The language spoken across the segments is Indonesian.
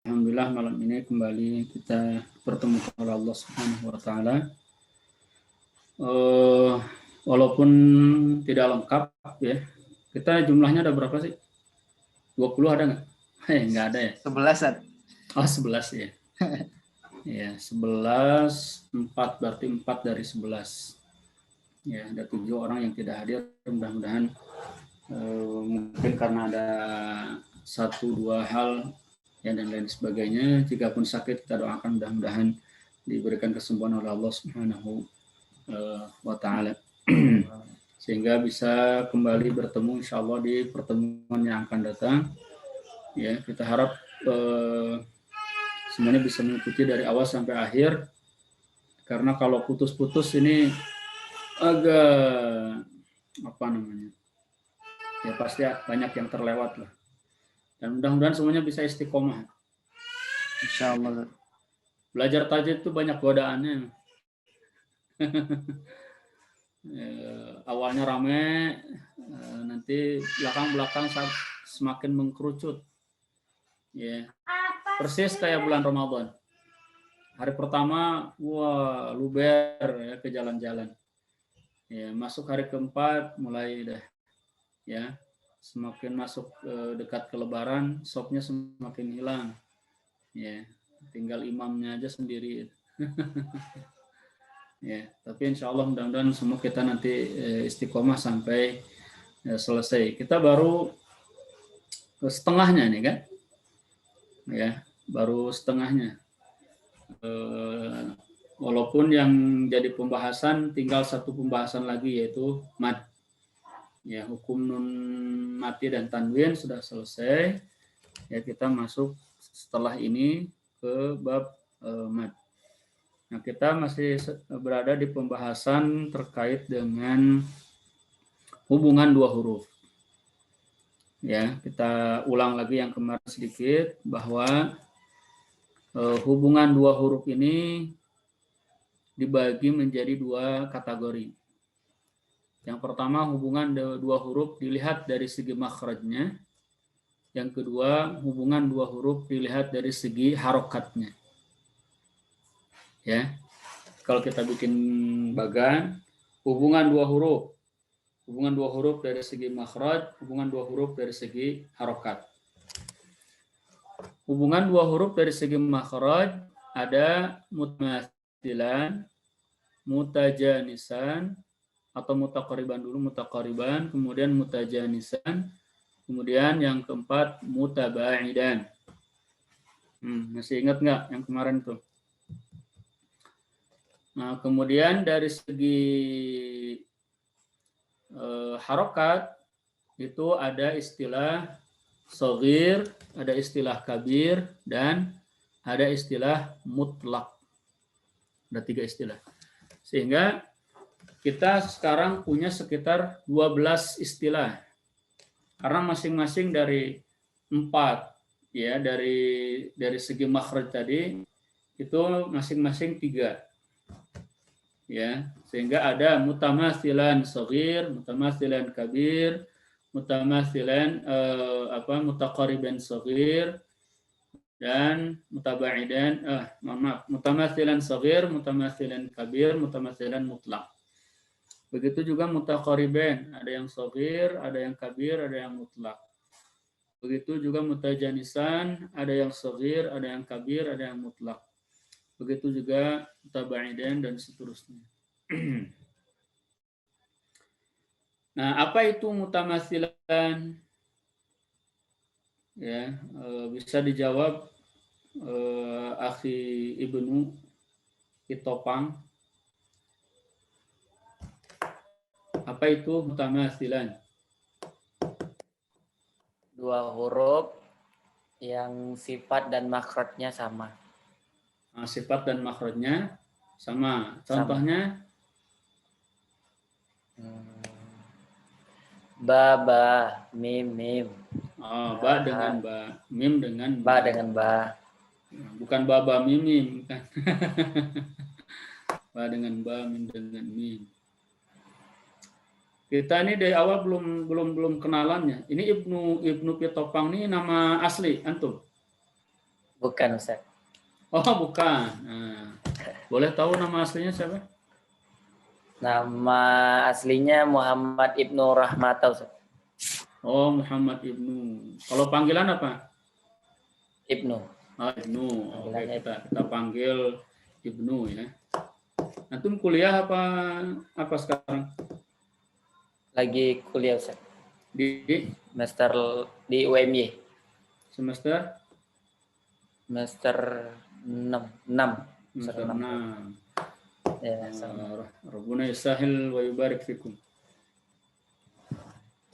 Alhamdulillah malam ini kembali kita bertemu oleh Allah Subhanahu wa taala. Walaupun tidak lengkap ya. Kita jumlahnya ada berapa sih? 20 ada nggak? Nggak ada ya. 11. Oh, 11 ya. Ya, 11, 4 berarti 4 dari 11. Ya, ada 7 orang yang tidak hadir. Mudah-mudahan mungkin karena ada 1-2 hal ya dan lain sebagainya. Jikapun sakit kita doakan mudah-mudahan diberikan kesembuhan oleh Allah Subhanahu wa taala sehingga bisa kembali bertemu insya Allah di pertemuan yang akan datang. Ya, kita harap semuanya bisa mengikuti dari awal sampai akhir, karena kalau putus-putus ini agak apa namanya, ya pasti banyak yang terlewat lah. Dan mudah-mudahan semuanya bisa istiqomah. Insya Allah. Belajar tajwid itu banyak godaannya. Awalnya rame, nanti belakang-belakang semakin mengkerucut. Ya, persis kayak bulan Ramadan. Hari pertama, wah luber ya ke jalan-jalan. Ya, masuk hari keempat mulai dah ya semakin masuk dekat ke Lebaran, sopnya semakin hilang. Ya, tinggal imamnya aja sendiri. Ya, tapi insya Allah mudah-mudahan semua kita nanti istiqomah sampai selesai. Kita baru setengahnya nih kan, ya baru setengahnya. Walaupun yang jadi pembahasan tinggal satu pembahasan lagi yaitu mad. Ya, hukum nun mati dan tanwin sudah selesai. Ya, kita masuk setelah ini ke bab mad. Nah, kita masih berada di pembahasan terkait dengan hubungan dua huruf. Ya, kita ulang lagi yang kemarin sedikit bahwa hubungan dua huruf ini dibagi menjadi 2 kategori. Yang pertama, hubungan dua huruf dilihat dari segi makhrajnya. Yang kedua, hubungan dua huruf dilihat dari segi harokatnya. Ya, kalau kita bikin bagan, hubungan dua huruf dari segi makhraj, hubungan dua huruf dari segi harokat. Hubungan dua huruf dari segi makhraj ada mutamathilan, mutajanisan, atau mutaqariban dulu, mutaqariban, kemudian mutajanisan, kemudian yang keempat mutabaidan. Masih ingat nggak yang kemarin tuh? Nah, kemudian dari segi harokat itu ada istilah shaghir, ada istilah kabir, dan ada istilah mutlak. Ada 3 istilah. Sehingga kita sekarang punya sekitar 12 istilah. Karena masing-masing dari 4 ya, dari segi makhraj tadi itu masing-masing 3. Ya, sehingga ada mutamathilan shaghir, mutamathilan kabir, mutamathilan mutaqariban shaghir, dan mutabaidan mutamathilan shaghir, mutamathilan kabir, mutamathilan mutlak. Begitu juga mutaqariban, ada yang shaghir, ada yang kabir, ada yang mutlak. Begitu juga mutajanisan, ada yang shaghir, ada yang kabir, ada yang mutlak. Begitu juga mutabaidan dan seterusnya. Nah, apa itu mutamathilan? Ya, bisa dijawab Akhi Ibnu Itopang. Apa itu mutamathilan? 2 huruf yang sifat dan makhrajnya sama. Nah, sifat dan makhrajnya sama. Contohnya? Ba, ba, mim, mim. Oh, ba dengan ba, mim dengan ba. Ba dengan ba. Bukan baba mimim, bukan. Ba dengan ba, mim dengan mim. Kita ini dari awal belum kenalannya. Ini Ibnu Pitopang ini nama asli antum? Bukan Ustaz. Oh, bukan. Nah, boleh tahu nama aslinya siapa? Nama aslinya Muhammad Ibnu Rahmata Ustaz. Oh, Muhammad Ibnu. Kalau panggilan apa? Ibnu. Oh, Ibnu. Oke, Panggilannya kita panggil Ibnu ya. Antum kuliah apa sekarang? lagi kuliah Ustaz. Di Semester di UMY. semester Semester 6. semester 6. Ya, sama. Rabbuna yasahil wa yubarik fikum.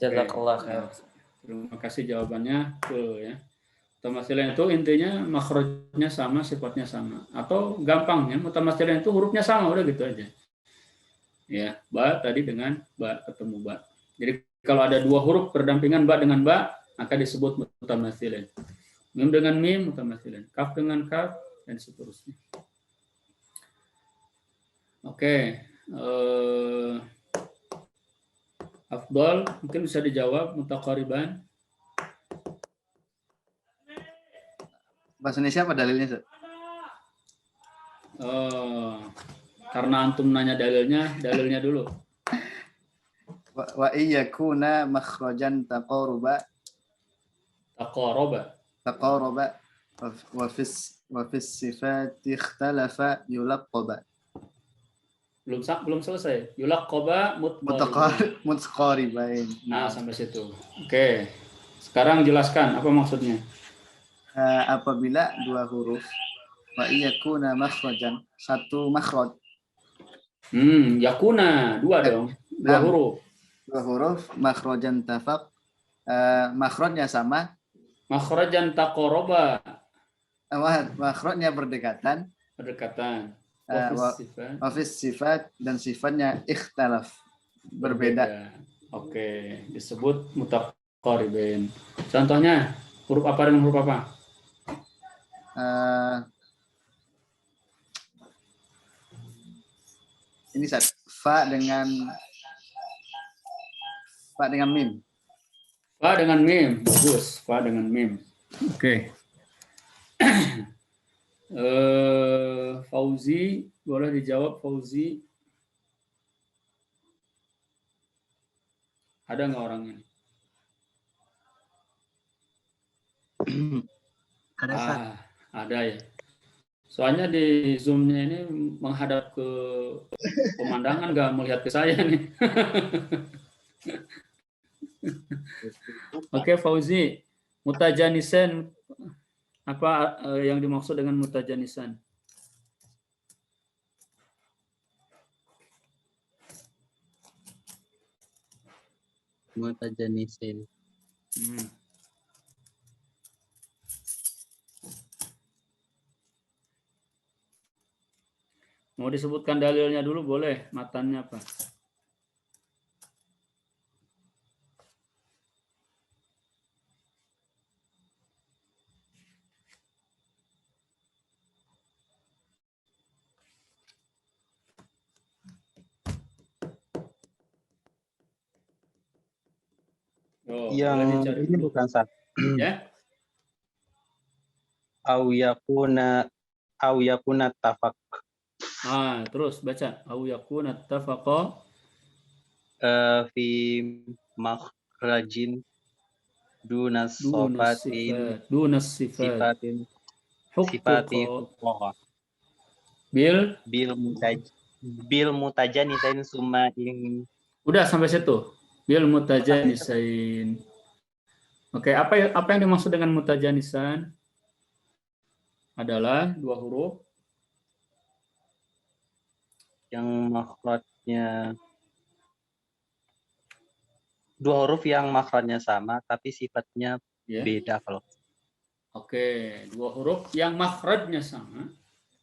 Jazakallah khair. Terima kasih jawabannya. Tuh ya. Mutamatsilah itu intinya makhrajnya sama, sifatnya sama. Atau gampangnya mutamatsilah itu hurufnya sama, udah gitu aja. Ya, ba tadi dengan ba ketemu ba. Jadi kalau ada dua huruf berdampingan ba dengan ba, maka disebut mutamatsilah. Mim dengan mim mutamatsilah, kaf dengan kaf dan seterusnya. Oke. Afdal mungkin bisa dijawab mutaqariban. Bahasa Indonesia apa dalilnya, Ustaz? Karena antum nanya dalilnya dulu. Wa iyakuna makhrajan taqaruba Taqaraba. wa fis sifati ikhtalafa yulaqqaba. Belum selesai. Yulaqqaba Mutaqaribain. Nah, sampai situ. Oke. Sekarang jelaskan apa maksudnya. Apabila dua huruf wa iyakuna makhrajan, satu makhraj. Yakuna, dua dong. Dua huruf. Dua huruf makhrajan tafaq, makhrajnya sama. Makhrajan taqaraba. Makhrajnya berdekatan. Wafis sifat dan sifatnya ikhtalaf, berbeda. Oke, disebut mutaqaribin. Contohnya huruf apa dengan huruf apa? Ini Ustaz, fa dengan mim. Fa dengan mim, bagus. Fa dengan mim. Oke. Fauzi, boleh dijawab Fauzi. Ada nggak orangnya? Ada ya. Soalnya di Zoom-nya ini menghadap ke pemandangan, nggak melihat ke saya nih. Oke, Fauzi. Mutajanisan, apa yang dimaksud dengan mutajanisan? Mutajanisin. Mau disebutkan dalilnya dulu boleh, matannya apa? Yang ini dulu. Bukan Sat. Ya. Au yakuna tafaq. Terus baca. Au yakuna tafaqa Fi makhrajin dunas sifatin sifati hukmuha. Bil mutajanisain summa in. Udah sampai situ. Bil mutajanisain. Oke, apa yang dimaksud dengan mutajanisan? Adalah dua huruf yang makhrajnya sama tapi sifatnya beda kalau. Oke, dua huruf yang makhrajnya sama.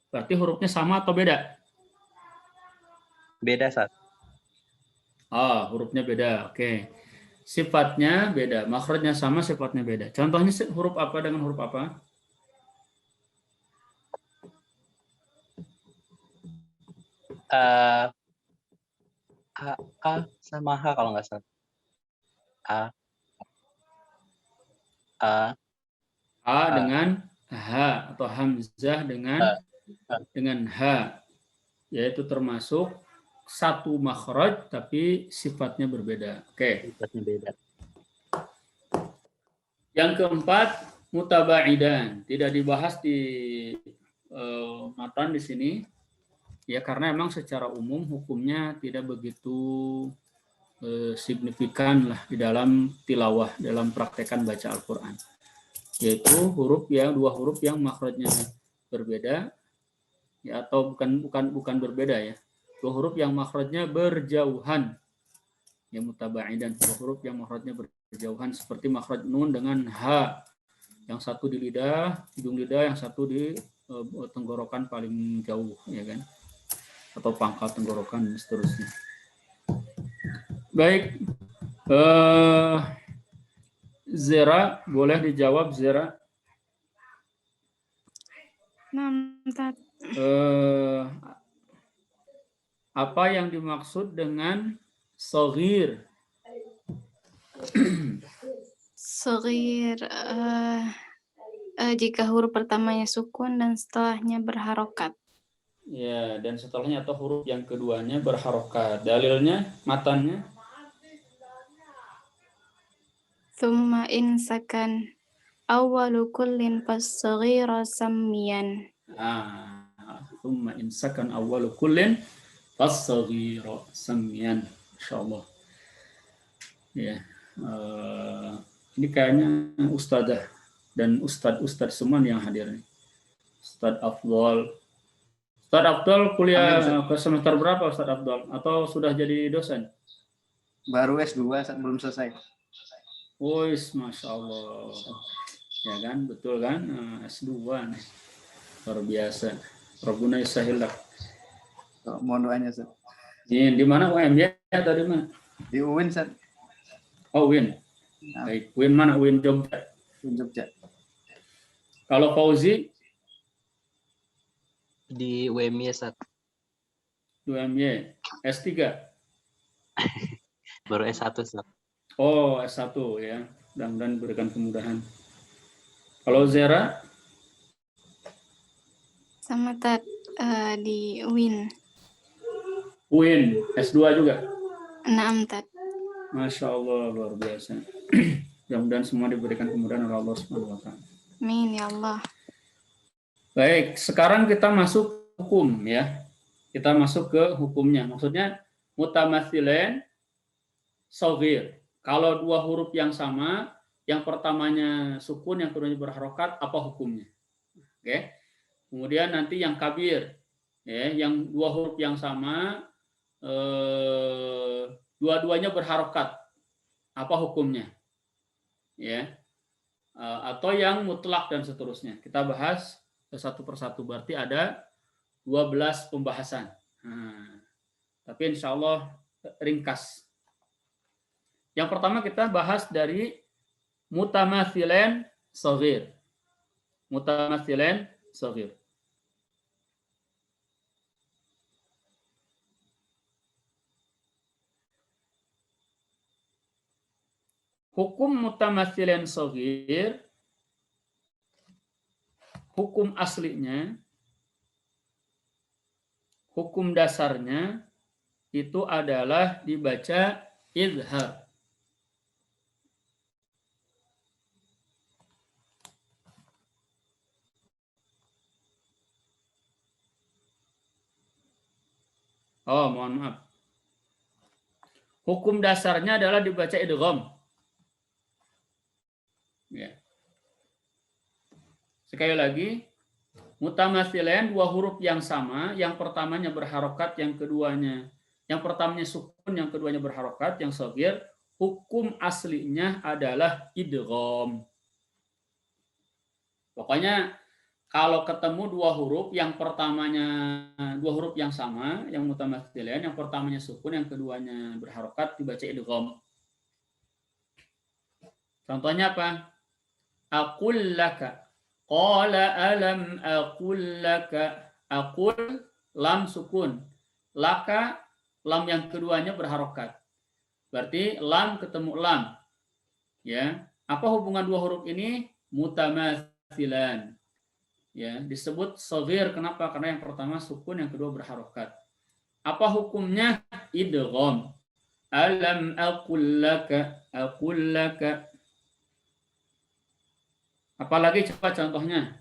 Berarti hurufnya sama atau beda? Beda, Sat. Hurufnya beda. Oke. Sifatnya beda, makhrajnya sama, sifatnya beda. Contohnya huruf apa dengan huruf apa? A sama H kalau nggak salah. A dengan H. ha atau hamzah dengan ha, yaitu termasuk satu makhraj tapi sifatnya berbeda. Oke. Sifatnya beda. Yang keempat, mutabaidan. Tidak dibahas di matan di sini. Ya, karena memang secara umum hukumnya tidak begitu signifikan lah di dalam tilawah, dalam praktekan baca Al-Quran. Yaitu dua huruf yang makhrajnya berbeda, ya, atau bukan berbeda ya. Dua huruf yang makhrajnya berjauhan. Ya, mutabaidan. Dua huruf yang makhrajnya berjauhan seperti makhraj nun dengan ha. Yang satu di lidah, hidung lidah, yang satu di tenggorokan paling jauh, ya kan? Atau pangkal tenggorokan dan seterusnya. Baik, Zera, boleh dijawab Zera? Apa yang dimaksud dengan shaghir? Shaghir jika huruf pertamanya sukun dan setelahnya berharokat. Ya, dan setelahnya atau huruf yang keduanya berharokat. Dalilnya, matannya? Thumma in sakan awwalu kullin fas-shaghira sammiyan. Thumma in sakan awwalu kullin fas-shaghira sammiyan. Insyaallah. Ya. Ini kayaknya ustadzah dan ustadz semua yang hadir nih. Ustadz Afdol. Ustadz Afdol kuliah ke semester berapa Ustadz Afdol? Atau sudah jadi dosen? Baru S2, belum selesai. Wis, Masya Allah. Ya kan, betul kan? S2 nih. Luar biasa. Rabbuna yusahilak. Mohon doanya, Ustaz. Di mana UMY atau di mana? Di UIN, Ustaz. Oh, UIN. Baik, UIN mana? UIN Jogja. UIN Jogja. Kalau Fauzi? Di UMY, Ustaz. UMY. S3? Baru S1, Ustaz. Oh, S1 ya. Mudah-mudahan berikan kemudahan. Kalau Zera? Sama di UIN. UIN, S2 juga? Naam, Tat. Masya Allah, luar biasa. Mudah-mudahan semua diberikan kemudahan oleh Allah Subhanahu wa Ta'ala. Amin, ya Allah. Baik, sekarang kita masuk hukum ya. Kita masuk ke hukumnya. Maksudnya mutamathilain shaghir. Kalau dua huruf yang sama, yang pertamanya sukun, yang keduanya berharokat, apa hukumnya? Oke. Kemudian nanti yang kabir, ya, yang dua huruf yang sama, dua-duanya berharokat, apa hukumnya? Ya. Atau yang mutlak dan seterusnya. Kita bahas satu persatu, berarti ada 12 pembahasan. Tapi insya Allah ringkas. Yang pertama kita bahas dari mutamathilain shaghir. Mutamathilain shaghir. Hukum mutamathilain shaghir, hukum aslinya, hukum dasarnya itu adalah dibaca izhar. Oh, mohon maaf. Hukum dasarnya adalah dibaca idgham. Ya. Sekali lagi, mutamathilain dua huruf yang sama, yang pertamanya berharokat, yang pertamanya sukun, yang keduanya berharokat, yang shaghir, hukum aslinya adalah idgham. Pokoknya kalau ketemu dua huruf, yang pertamanya dua huruf yang sama, yang mutamathilain, yang pertamanya sukun, yang keduanya berharokat, dibaca idgham. Contohnya apa? Aqul laka. Qala alam aqul laka. Aqul, lam sukun. Laka, lam yang keduanya berharokat. Berarti lam ketemu lam. Ya. Apa hubungan dua huruf ini? Mutamathilan. Ya, disebut shaghir kenapa? Karena yang pertama sukun, yang kedua berharokat. Apa hukumnya? Idgham. Alam aqul laka, apalagi coba contohnya.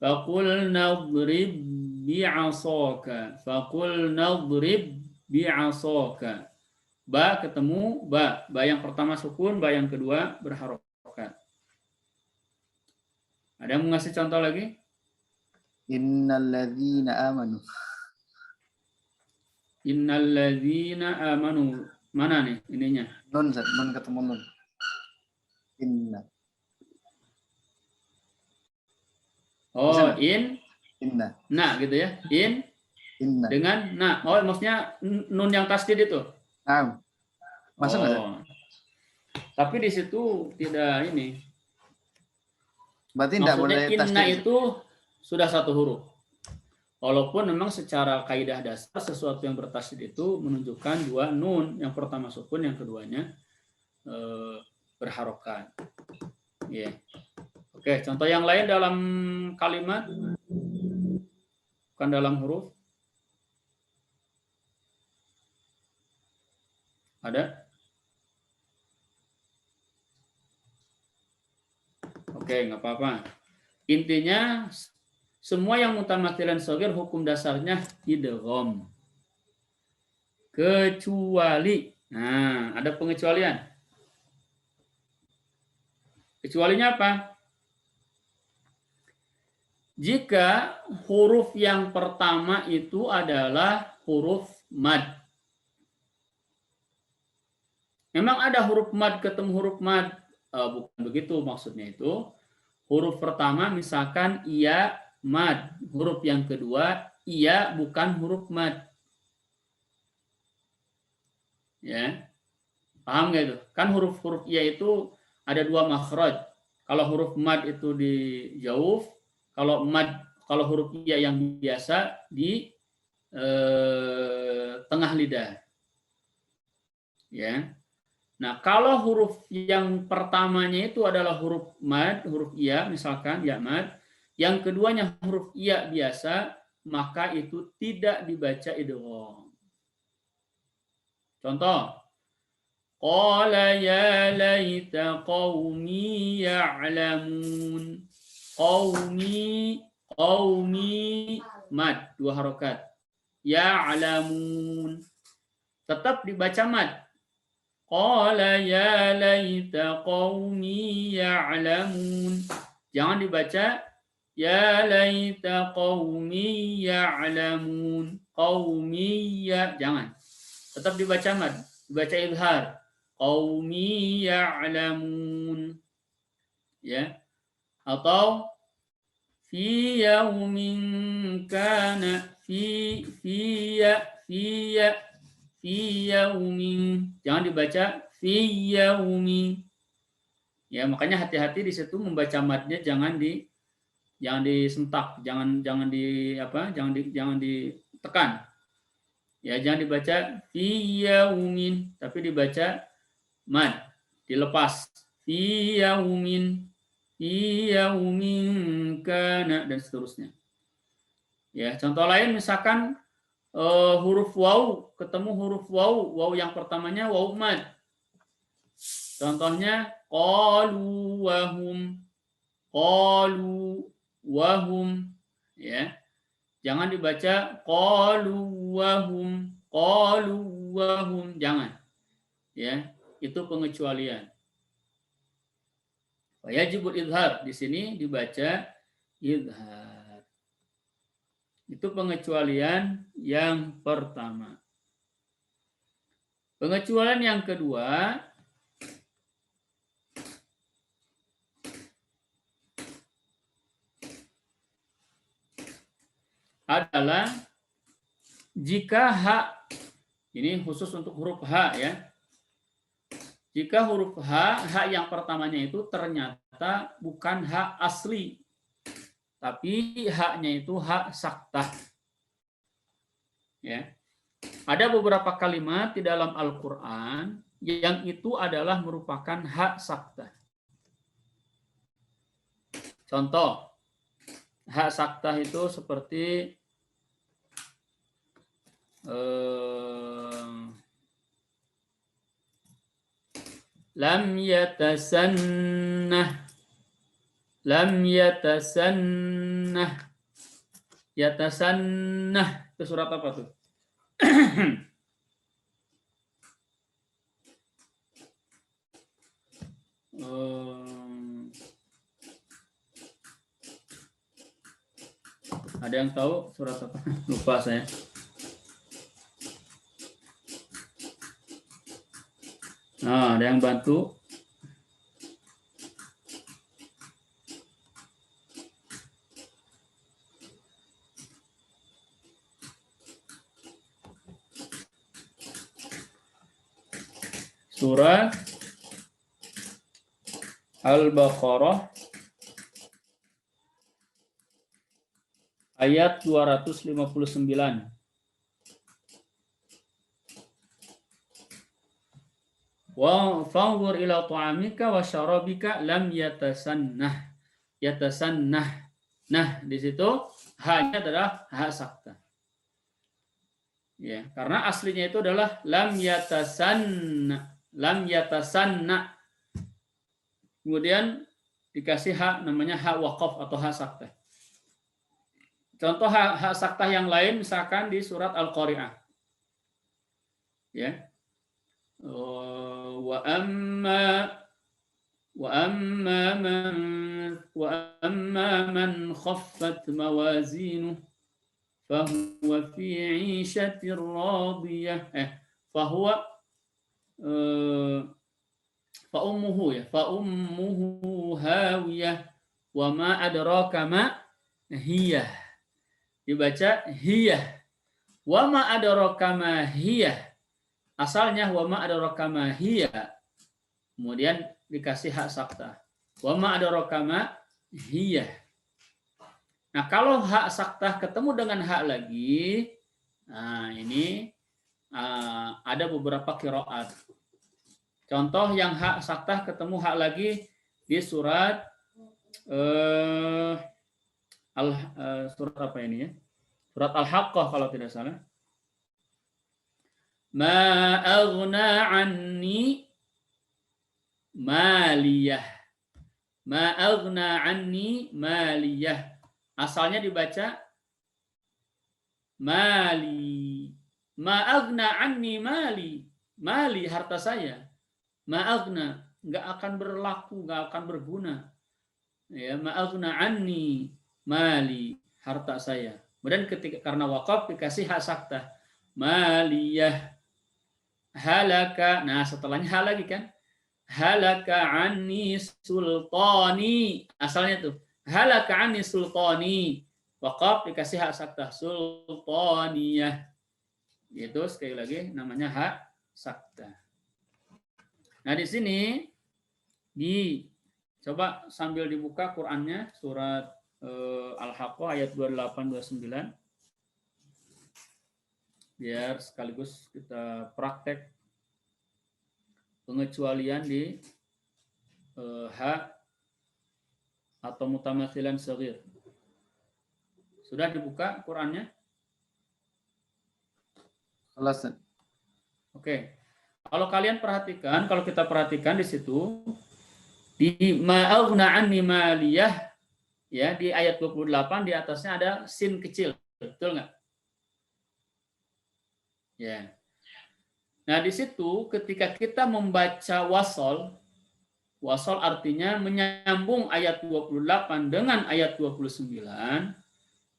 Faqul nadrib bi'asaka. Faqul nadrib bi'asaka. Ba ketemu ba. Ba yang pertama sukun, ba yang kedua berharokat. Ada yang mau ngasih contoh lagi? Innalladzina amanu. Innalladzina amanu. Mana nih ininya? Nun, Ustaz. Nun ketemu nun. Inna. Oh, Bisa. Inna. nah gitu ya. Inna. Dengan nah. Oh, maksudnya nun yang tasdid itu. Nah. Masuk nggak, Ustaz? Oh. Tapi di situ tidak ini. Berarti tidak Maksudnya boleh inna tasdid. itu sudah satu huruf. Walaupun memang secara kaidah dasar sesuatu yang bertasdid itu menunjukkan dua nun, yang pertama sukun, yang keduanya berharokat. Ya. Yeah. Oke, contoh yang lain dalam kalimat, bukan dalam huruf. Ada? Oke, nggak apa-apa. Intinya semua yang mutamathilan shaghir hukum dasarnya idgham. Kecuali, nah ada pengecualian. Kecualinya apa? Jika huruf yang pertama itu adalah huruf mad. Memang ada huruf mad ketemu huruf mad. Bukan begitu maksudnya itu. Huruf pertama misalkan iya mad. Huruf yang kedua iya bukan huruf mad. Ya. Paham nggak itu? Kan huruf-huruf iya itu ada dua makhraj. Kalau huruf mad itu di jauf, kalau huruf iya yang biasa di tengah lidah. Ya. Nah, kalau huruf yang pertamanya itu adalah huruf mad, huruf iya, misalkan ya mad, yang keduanya huruf iya biasa, maka itu tidak dibaca idgham. Contoh, qala ya laita qaumi ya'lamun. Qaumi mad, dua harokat. Ya'lamun. Tetap dibaca mad. Qala ya laita qaumi ya'lamun. Jangan dibaca ya laita qaumi ya'lamun. Qaumi ya, jangan. Tetap dibaca mad, dibaca izhar. Qaumi ya'lamun. Ya. Atau fi yaumin kana fi yaumin, jangan dibaca fi yaumi. Ya, makanya hati-hati di situ membaca madnya jangan disentak, jangan ditekan. Ya, jangan dibaca fi yaumin, tapi dibaca mad, dilepas. Fi yaumin kana dan seterusnya. Ya, contoh lain misalkan huruf waw ketemu huruf waw yang pertamanya waw mad. Contohnya qalu wahum, ya. Jangan dibaca qalu wahum, jangan. Ya, itu pengecualian. Wajibul izhar, di sini dibaca izhar. Itu pengecualian yang pertama. Pengecualian yang kedua adalah jika H, ini khusus untuk huruf H ya. Jika huruf H yang pertamanya itu ternyata bukan H asli, tapi haknya itu hak saktah. Ya. Ada beberapa kalimat di dalam Al-Quran yang itu adalah merupakan hak saktah. Contoh, hak saktah itu seperti lam yatasannah, lam yatasannah, yatasannah itu surat apa tuh? Ada yang tahu surat apa? Lupa saya. Nah, ada yang bantu? Surat Al-Baqarah ayat 259. Wa fanzur ila ta'amika wa syarabika lam yatasannah. Yatasannah. Nah, di situ haknya adalah hak sakta. Ya, karena aslinya itu adalah lam yatasanna. Lam yatasanna. Kemudian dikasih hak namanya hak waqaf atau hak sakta. Contoh hak sakta yang lain misalkan di surat Al-Qari'ah. Ya. Wa amma man khaffat mawazinuh fahuwa fi 'ishatir radiyah. Fahuwa fa ummuhu hawiyah wa ma adraka ma hiyah. Dibaca hiyah. Wa ma adraka ma hiyah. Asalnya wa ma adraka ma hiyah. Kemudian dikasih hak sakta. Wa ma adraka ma hiyah. Nah, kalau hak sakta ketemu dengan hak lagi, nah ini ada beberapa qiraat. Contoh yang hak sakta ketemu hak lagi di surat surat apa ini ya? Surat Al-Haqqah kalau tidak salah. Ma aghna anni maliyah. Ma aghna anni maliyah. Asalnya dibaca mali. Ma aghna anni mali. Mali harta saya. Ma aghna enggak akan berlaku, enggak akan berguna. Ya, ma aghna anni mali, harta saya. Kemudian ketika karena wakaf dikasih hak sakta. Maliyah halaka. Nah, setelahnya hal lagi kan? Halaka anni sultani. Asalnya tuh halaka anni sultani. Wakaf dikasih hak sakta sultaniyah. Itu sekali lagi namanya hak sakta. Nah, di sini coba sambil dibuka Qur'annya surat Al-Haqqah ayat 28-29 biar sekaligus kita praktek pengecualian di hak atau mutamathilan shaghir. Sudah dibuka Qur'annya? Alasan. Oke. Kalau kalian perhatikan, kalau kita perhatikan di situ di ma'aghna anni maliyah ya, di ayat 28 di atasnya ada sin kecil. Betul nggak? Ya. Nah, di situ ketika kita membaca wasol artinya menyambung ayat 28 dengan ayat 29,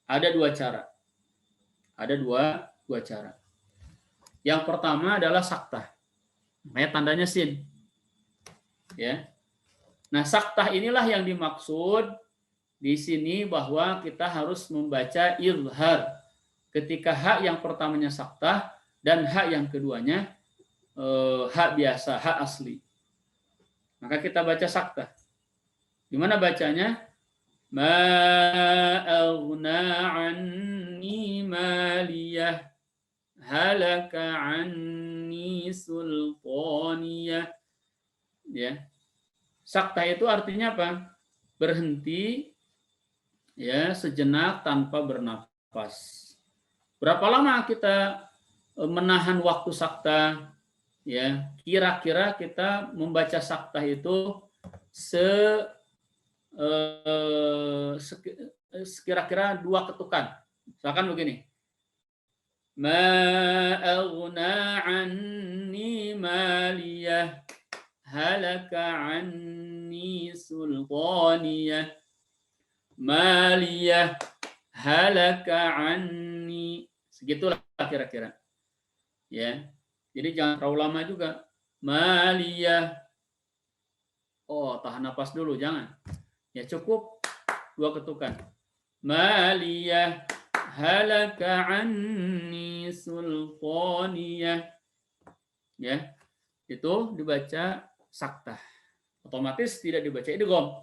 ada dua cara. Ada dua cara. Yang pertama adalah saktah. Makanya tandanya sin. Ya. Nah, saktah inilah yang dimaksud di sini bahwa kita harus membaca izhar ketika hak yang pertamanya saktah dan hak yang keduanya hak biasa, hak asli. Maka kita baca saktah. Gimana bacanya? Ma aghna anni maliyah halaka anni sultaniyah. Ya. Saktah itu artinya apa? Berhenti ya sejenak tanpa bernafas. Berapa lama kita menahan waktu sakta? Ya, kira-kira kita membaca sakta itu sekira-kira 2 ketukan. Misalkan begini. Ma aghna anni maliyah halaka anni sultaniyah maliyah halaka anni, segitulah kira-kira. Ya. Jadi jangan terlalu lama juga. Maliyah. Oh, tahan napas dulu, jangan. Ya cukup 2 ketukan. Maliyah halaka anni sultaniyah. Ya. Itu dibaca sakta. Otomatis tidak dibaca idgham.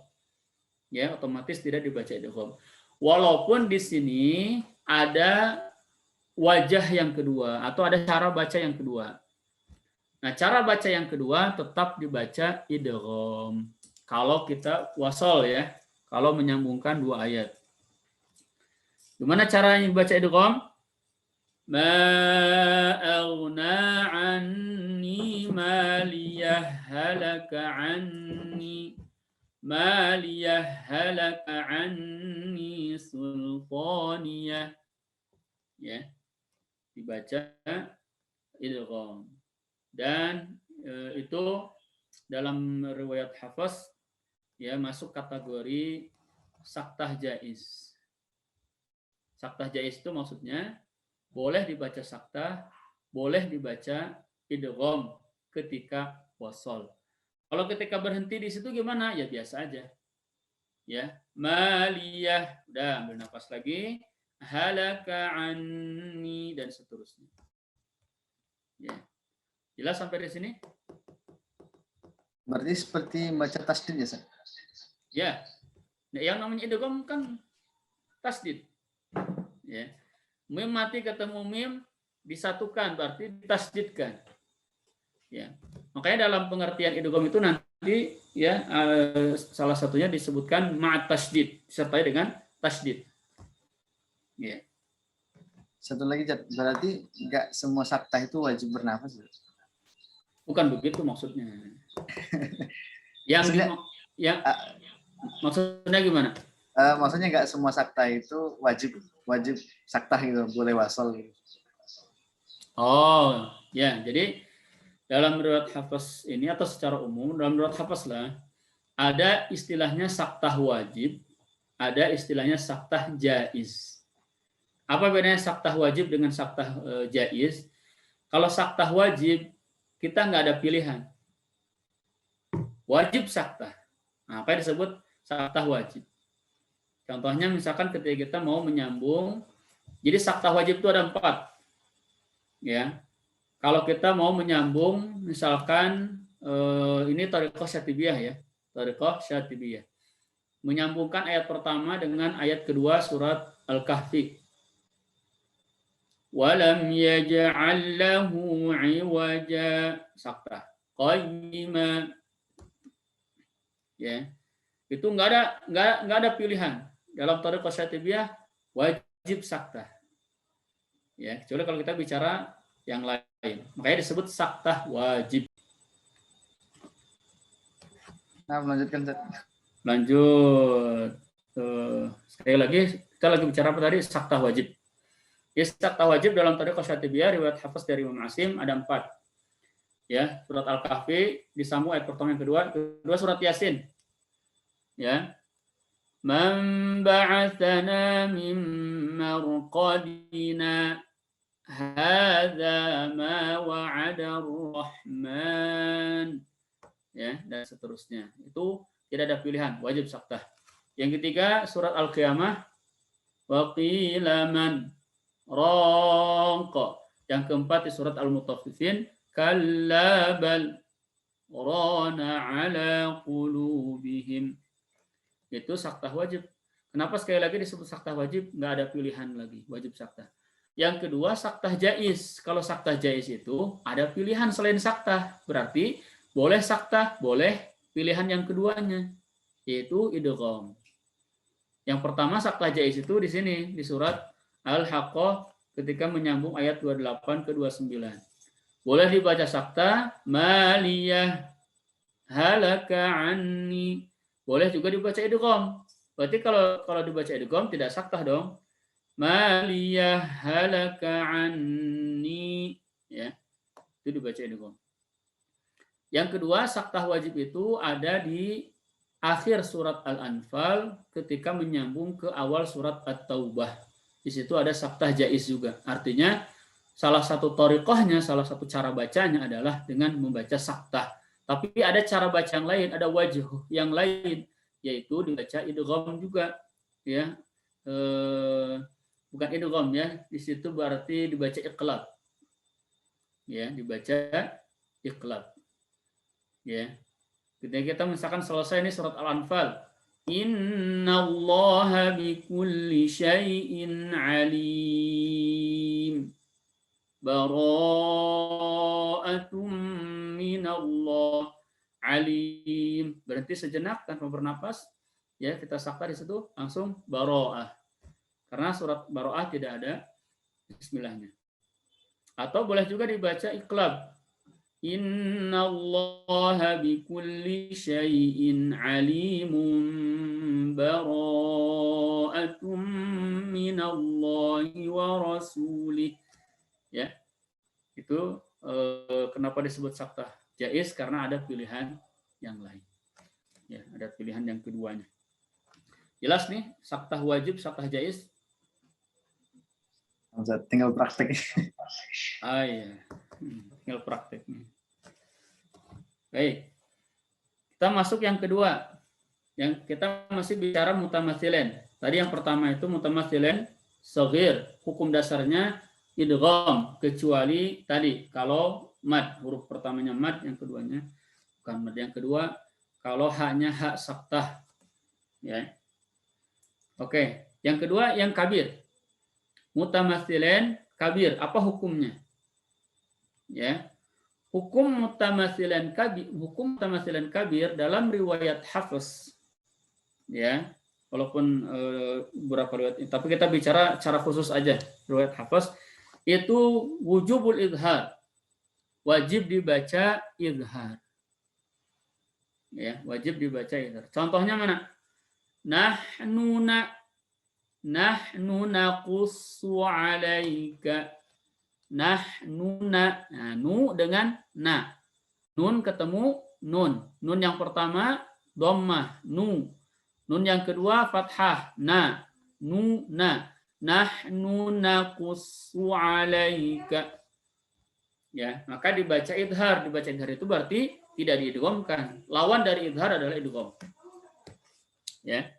Ya, otomatis tidak dibaca idgham. Walaupun di sini ada wajah yang kedua atau ada cara baca yang kedua. Nah, cara baca yang kedua tetap dibaca idgham. Kalau kita wasol ya, kalau menyambungkan 2 ayat. Gimana caranya baca idgham? Ma aghna anni maliyah halaka anni maliyah halaka anni sultaniyah. Ya. Dibaca idgham. Dan itu dalam riwayat Hafs ya masuk kategori saktah jaiz. Saktah jaiz itu maksudnya boleh dibaca saktah, boleh dibaca idgham ketika wasol. Kalau ketika berhenti di situ gimana? Ya biasa aja. Ya, maliyah, udah ambil nafas lagi, halaka anni dan seterusnya. Ya. Jelas sampai di sini? Berarti seperti baca tasdid ya, Ustaz? Ya. Nah, yang namanya idgham kan tasdid. Ya. Mim mati ketemu mim disatukan berarti ditasdidkan. Ya. Makanya dalam pengertian idgham itu nanti ya salah satunya disebutkan ma'at tasdid, disertai dengan tasdid. Ya. Satu lagi, berarti nggak semua saktah itu wajib bernafas. Bukan begitu maksudnya. Yang maksudnya gimana? Maksudnya nggak semua saktah itu wajib saktah gitu, boleh wasol gitu. Oh, ya. Jadi dalam riwayat Hafs ini atau secara umum dalam riwayat Hafs lah ada istilahnya saktah wajib, ada istilahnya saktah jaiz. Apa bedanya saktah wajib dengan saktah jaiz? Kalau saktah wajib kita nggak ada pilihan. Wajib saktah. Nah, apa yang disebut saktah wajib? Contohnya misalkan ketika kita mau menyambung, jadi saktah wajib itu ada 4. Ya. Kalau kita mau menyambung, misalkan ini thariqah syatibiyah ya, thariqah syatibiyah. Menyambungkan ayat pertama dengan ayat kedua surat Al-Kahfi. Walam yaj'al lahu 'iwaja, saktah. Qayyima. Ya. Itu enggak ada pilihan. Dalam thariqah syatibiyah wajib saktah. Ya, kecuali kalau kita bicara yang lain. Makanya disebut saktah wajib. Nah, melanjutkan. Lanjut. Sekali lagi, kita lagi bicara apa tadi? Saktah wajib. Ya, saktah wajib dalam thariqah syatibiyah riwayat Hafs dari Imam Asim ada 4. Ya, surat Al-Kahfi disambung ayat pertama yang kedua surat Yasin. Ya. Man ba'athana min marqadina hadza ma wa'ada ar-rahman. Ya, dan seterusnya. Itu tidak ada pilihan, wajib saktah. Yang ketiga surat Al-Qiyamah wa qila man raqa. Yang keempat di surat Al-Mutaffifin kalla bal rana ala qulubihim. Itu saktah wajib. Kenapa sekali lagi disebut saktah wajib? Nggak ada pilihan lagi, wajib saktah. Yang kedua saktah jaiz. Kalau saktah jaiz itu ada pilihan selain saktah. Berarti boleh saktah, boleh pilihan yang keduanya, yaitu idgham. Yang pertama saktah jaiz itu di sini di surat Al-Haqqah ketika menyambung ayat 28 ke 29. Boleh dibaca saktah maliyah halaka anni. Boleh juga dibaca idgham. Berarti kalau dibaca idgham tidak saktah dong. Maliyah halaka anni, ya. Itu dibaca idgham. Yang kedua, saktah wajib itu ada di akhir surat Al-Anfal ketika menyambung ke awal surat At-Taubah. Di situ ada saktah jaiz juga. Artinya salah satu thariqahnya, salah satu cara bacanya adalah dengan membaca saktah. Tapi ada cara baca yang lain, ada wajh yang lain, yaitu dibaca idgham juga, ya. Bukan idgham ya, di situ berarti dibaca iqlab. Ya, dibaca iqlab. Ya. Ketika kita misalkan selesai ini surat Al-Anfal, innallaha bikulli syai'in alim. Bara'atum minallah alim. Berhenti sejenak tanpa bernapas. Ya, kita saktah di situ langsung bara'ah. Karena surat bara'ah tidak ada bismillahnya. Atau boleh juga dibaca iqlab. Innallaha bikulli syai'in alimun bara'atum minallahi wa rasulih. Ya, itu kenapa disebut saktah jaiz karena ada pilihan yang lain. Ya, ada pilihan yang keduanya. Jelas nih, saktah wajib, saktah jaiz. Tinggal praktek. Iya, tinggal prakteknya. Baik, kita masuk yang kedua. Yang kita masih bicara mutamathilen. Tadi yang pertama itu mutamathilen shaghir, hukum dasarnya idgham, kecuali tadi kalau mad, huruf pertamanya mad, yang keduanya bukan mad. Yang kedua kalau haknya hak saktah, ya. Oke, yang kedua yang kabir, mutamathilen kabir, apa hukumnya? Ya, hukum mutamathilan kabir dalam riwayat Hafiz, ya, walaupun beberapa riwayat, tapi kita bicara cara khusus aja riwayat Hafiz itu wujubul izhar, wajib dibaca izhar, ya, wajib dibaca izhar. Contohnya mana? Nahnu naqussu 'alaika. Nahnuna, nah, nu dengan na, nun ketemu nun, nun yang pertama dhammah nu, nun yang kedua fathah na, nu na, nahnu naqussu 'alaika. Ya, maka dibaca idhar itu berarti tidak diidghamkan. Lawan dari idhar adalah idgham. Ya.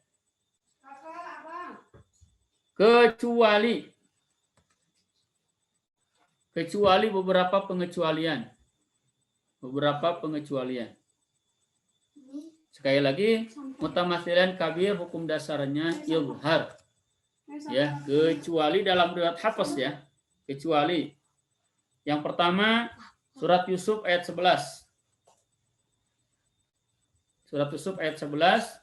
Kecuali beberapa pengecualian. Sekali lagi, mutamathilan kabir hukum dasarnya izhar. Ya, kecuali dalam riwayat Hafiz, ya. Kecuali yang pertama surat Yusuf ayat 11. Surat Yusuf ayat 11.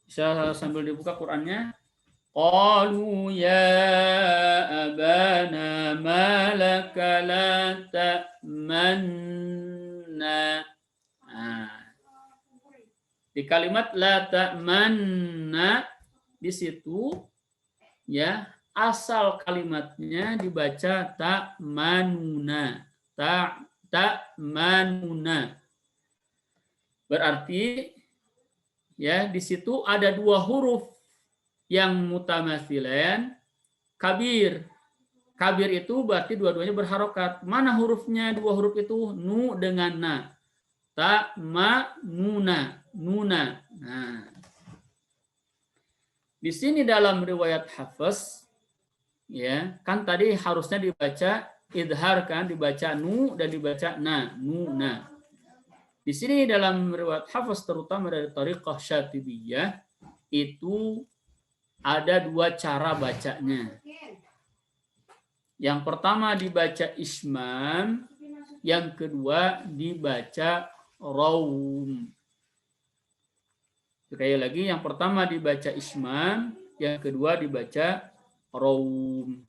Bisa sambil dibuka Qur'annya. Qalu ya abana ma laka la ta'manna. Nah, di kalimat la ta'manna di situ, ya, asal kalimatnya dibaca ta'manuna. Ta'manuna. Berarti, ya, di situ ada dua huruf yang mutamathilan kabir. Kabir itu berarti dua-duanya berharokat. Mana hurufnya? Dua huruf itu nu dengan na. Ta, ma, nuna. Nuna. Nah. Di sini dalam riwayat Hafiz, ya, kan tadi harusnya dibaca idhar, kan, dibaca nu dan dibaca na. Nuna. Di sini dalam riwayat Hafiz, terutama dari thariqah Syatibiyah, itu ada dua cara bacanya. Yang pertama dibaca ismam, yang kedua dibaca raum. Sekali lagi, yang pertama dibaca ismam, yang kedua dibaca raum.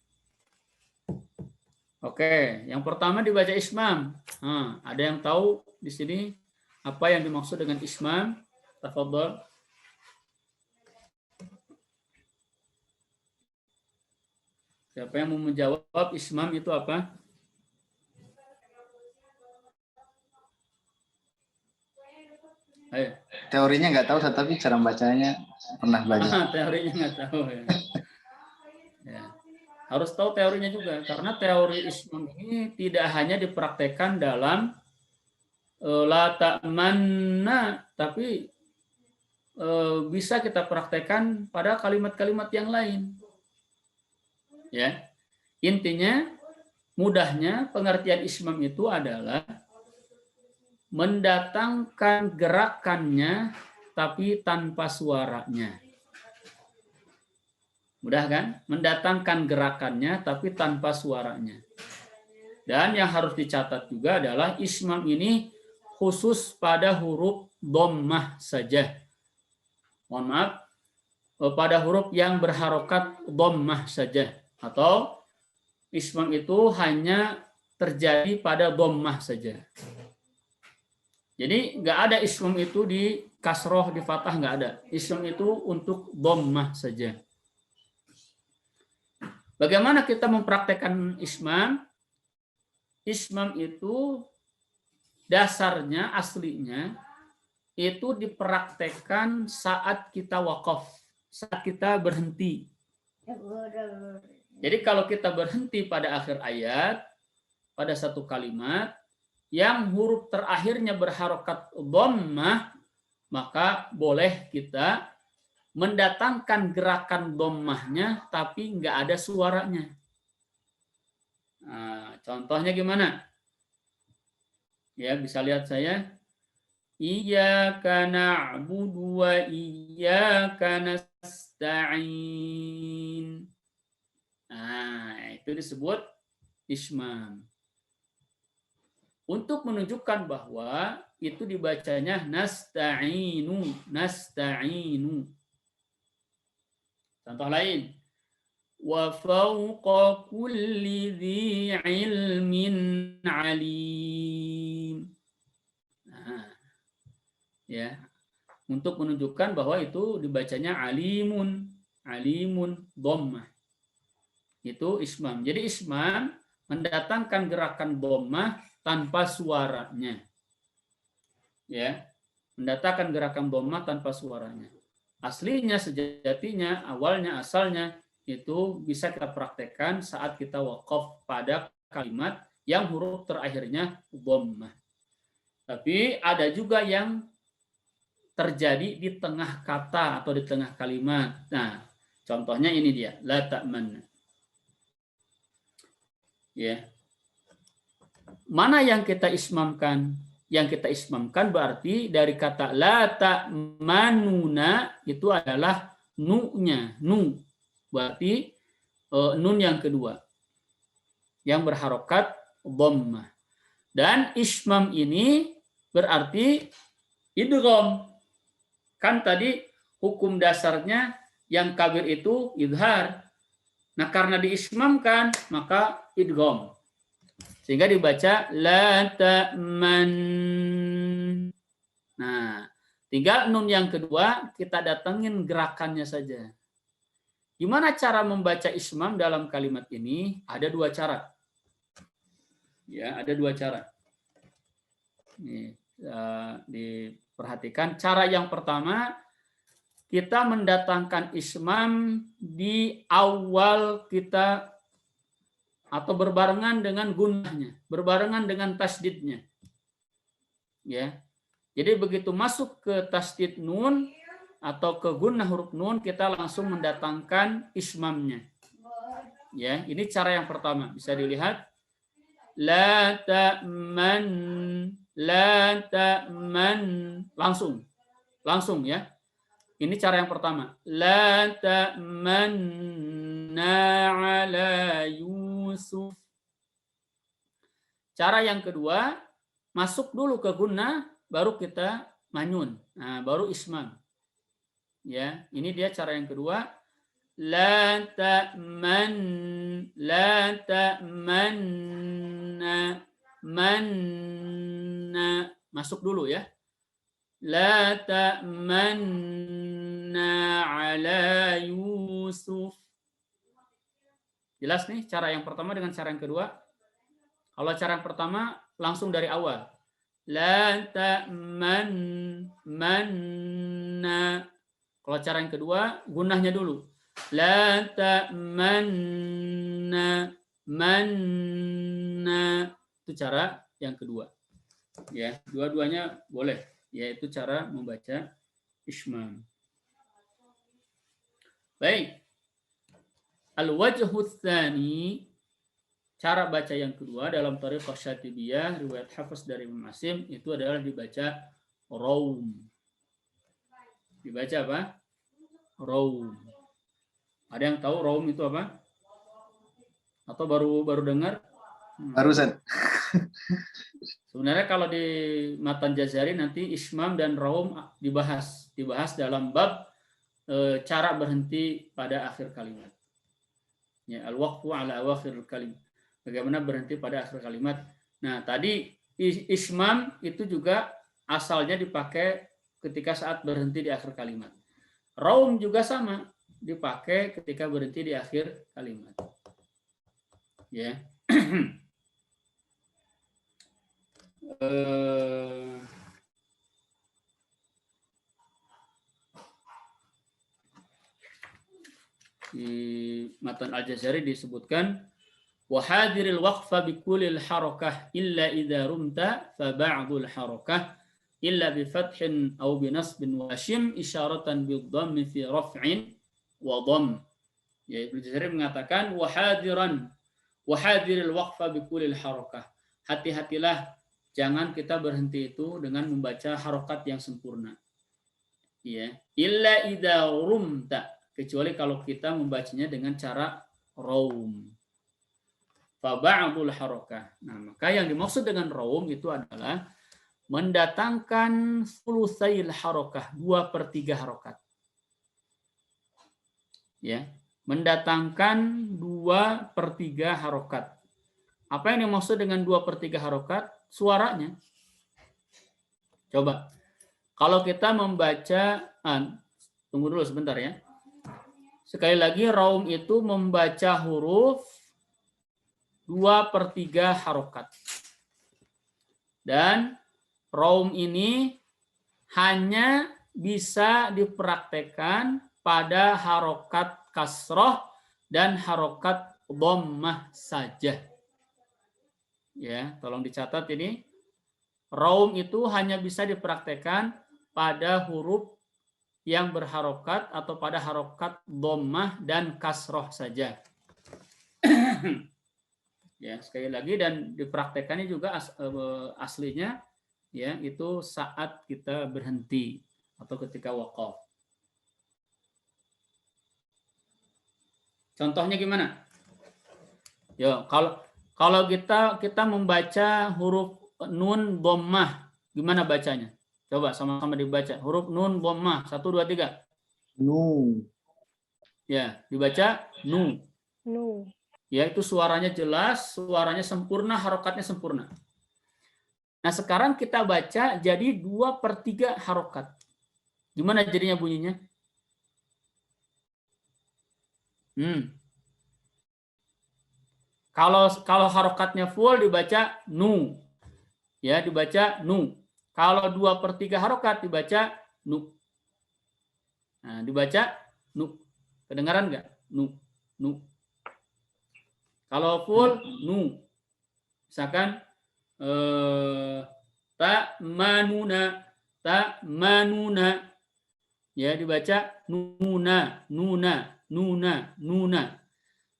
Oke, yang pertama dibaca ismam. Nah, ada yang tahu di sini apa yang dimaksud dengan ismam? Tafadhol. Siapa yang mau menjawab ismam itu apa? Ayo. Teorinya nggak tahu, tapi cara bacanya pernah belajar. Teorinya nggak tahu ya. Ya. Harus tahu teorinya juga, karena teori ismam ini tidak hanya dipraktekkan dalam la ta'manna, tapi bisa kita praktekkan pada kalimat-kalimat yang lain. Ya. Intinya, mudahnya pengertian ismam itu adalah mendatangkan gerakannya tapi tanpa suaranya. Mudah kan? Mendatangkan gerakannya tapi tanpa suaranya. Dan yang harus dicatat juga adalah ismam ini khusus pada huruf dhammah saja. Mohon maaf, pada huruf yang berharokat dhammah saja. Atau ismam itu hanya terjadi pada dhammah saja. Jadi nggak ada ismam itu di kasroh, di fathah, nggak ada. Ismam itu untuk dhammah saja. Bagaimana kita mempraktekkan ismam? Ismam itu dasarnya, aslinya, itu dipraktekkan saat kita wakaf, saat kita berhenti. Jadi kalau kita berhenti pada akhir ayat, pada satu kalimat, yang huruf terakhirnya berharokat dhammah, maka boleh kita mendatangkan gerakan dhammahnya tapi nggak ada suaranya. Nah, contohnya gimana? Ya, bisa lihat saya. Iyyaka na'budu wa iyyaka nasta'in. Nah, itu disebut ismam. Untuk menunjukkan bahwa itu dibacanya nasta'inu, nasta'inu. Contoh lain, wa fawqa kulli dhi ilmin alim. Nah, ya, untuk menunjukkan bahwa itu dibacanya alimun, alimun dhammah. Itu ismam. Jadi ismam mendatangkan gerakan dhammah tanpa suaranya. Ya, mendatangkan gerakan dhammah tanpa suaranya. Aslinya, sejatinya, awalnya, asalnya itu bisa kita praktekkan saat kita wakaf pada kalimat yang huruf terakhirnya dhammah. Tapi ada juga yang terjadi di tengah kata atau di tengah kalimat. Nah, contohnya ini dia, la ta'manna. Ya. Mana yang kita ismamkan? Yang kita ismamkan berarti dari kata la ta'manuna itu adalah nu-nya, nu. Berarti nun yang kedua yang berharokat dhammah. Dan ismam ini berarti idgham. Kan tadi hukum dasarnya yang kabir itu idhar. Nah, karena diismamkan maka idgham. Sehingga dibaca la ta'man. Nah, tinggal nun yang kedua kita datengin gerakannya saja. Gimana cara membaca ismam dalam kalimat ini? Ada dua cara. Ya, ada dua cara. Nih, diperhatikan. Cara yang pertama, kita mendatangkan ismam di awal kita atau berbarengan dengan gunnahnya, berbarengan dengan tasdidnya. Ya. Jadi begitu masuk ke tasdid nun atau ke gunnah huruf nun, kita langsung mendatangkan ismamnya. Ya, ini cara yang pertama. Bisa dilihat. La ta'man, la ta'man, langsung ya. Ini cara yang pertama. La ta'manna ala Yusuf. Cara yang kedua, masuk dulu ke gunnah, baru kita manyun. Nah, baru ismam. Ya, ini dia cara yang kedua. La ta'manna manna. Masuk dulu ya. La ta'manna ala Yusuf. Jelas nih cara yang pertama dengan cara yang kedua? Kalau cara yang pertama langsung dari awal. La ta'manna. Kalau cara yang kedua gunnahnya dulu. La ta'manna manna. Itu cara yang kedua. Ya, dua-duanya boleh, yaitu cara membaca Ishmam. Baik. Al-wajhu tsani, cara baca yang kedua dalam Thariqah Syatibiyah riwayat Hafiz dari Imam Asim itu adalah dibaca raum. Dibaca apa? Raum. Ada yang tahu raum itu apa? Atau baru dengar? Barusan. Sebenarnya kalau di Matan Jazari nanti Ishmam dan raum dibahas dalam bab cara berhenti pada akhir kalimat. Ya, al-waqfu ala awakhiril kalimat. Bagaimana berhenti pada akhir kalimat. Nah, tadi Ishmam itu juga asalnya dipakai ketika saat berhenti di akhir kalimat. Raum juga sama, dipakai ketika berhenti di akhir kalimat. Ya. Di Matan Al-Jazari disebutkan wa hadiril waqfa bi kullil harakah illa idza rumta fa ba'dul harakah illa bi fathin aw bi nasbin wa shim isyaratan bi dhammi fi raf'in wa dhamm. Ya, Ibnu Jazari mengatakan wa hadiril waqfa bi kullil harakah. Hati-hatilah jangan kita berhenti itu dengan membaca harokat yang sempurna. Ya, illa idza rumta, kecuali kalau kita membacanya dengan cara raum. Fa ba'dul harakah. Nah, maka yang dimaksud dengan raum itu adalah mendatangkan sulusail harakah, 2/3 harokat. Ya, mendatangkan 2/3 harokat. Apa yang dimaksud dengan 2/3 harokat? Suaranya. Coba. Kalau kita membaca, tunggu dulu sebentar ya. Sekali lagi, raum itu membaca huruf 2/3 harokat. Dan raum ini hanya bisa dipraktekkan pada harokat kasroh dan harokat dhammah saja. Ya, tolong dicatat ini. Raum itu hanya bisa dipraktekkan pada huruf yang berharokat atau pada harokat dhammah dan kasroh saja. Ya, sekali lagi, dan dipraktekannya juga aslinya ya itu saat kita berhenti atau ketika waqaf. Contohnya gimana? Ya, kalau kita membaca huruf nun dhammah, gimana bacanya? Coba sama-sama dibaca. Huruf nun dhammah. 1, 2, 3. Nu. Ya, dibaca nu. Nu. Ya, itu suaranya jelas, suaranya sempurna, harokatnya sempurna. Nah, sekarang kita baca jadi 2/3 harokat. Gimana jadinya bunyinya? Kalau harokatnya full dibaca nu. Ya, dibaca nu. Kalau 2/3 harokat dibaca nu. Nah, dibaca nu. Kedengaran nggak? Nu. Nu. Kalau full nu. Misalkan ta'manuna. Ya, dibaca nuna, nuna, nuna, nuna.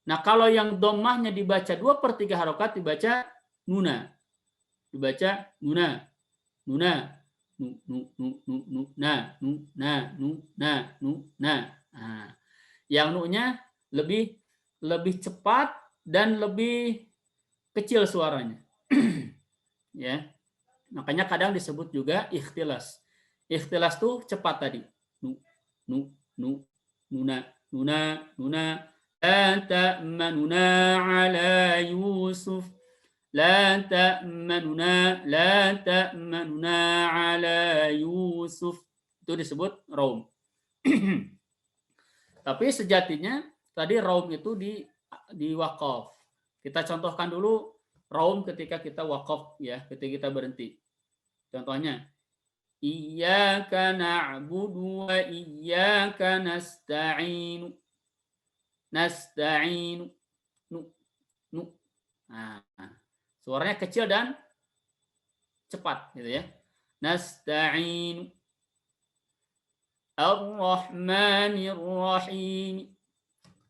Nah, kalau yang dhammahnya dibaca 2/3 harokat dibaca nuna. Dibaca nuna. Nuna. Nu, nu, nu, nu, nu, na, nu, na, nu, na, nu, na. Nah, yang nu-nya lebih cepat dan lebih kecil suaranya. Ya. Makanya kadang disebut juga ikhtilas. Ikhtilas tuh cepat tadi. Nu, nuna la ta'manuna ala Yusuf la ta'manuna ala Yusuf, itu disebut raum. Tapi sejatinya tadi raum itu di waqaf. Kita contohkan dulu raum ketika kita waqaf ya, ketika kita berhenti. Contohnya iyyaka na'budu wa iyyaka nasta'in. Nasta'in. Nah, suaranya kecil dan cepat gitu ya. Nasta'in. Ar-Rahmanir Rahim.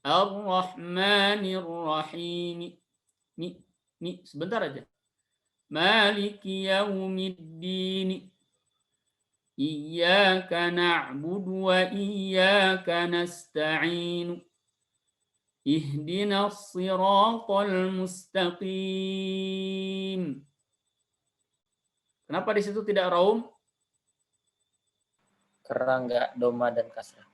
Ar-Rahmanir Rahim. Nih, sebentar aja. Maliki yaumiddin. Iyyaka na'budu wa iyyaka nasta'in. Ihdinas siratal mustaqim. Kenapa di situ tidak raum? Karena enggak doma dan kasrah.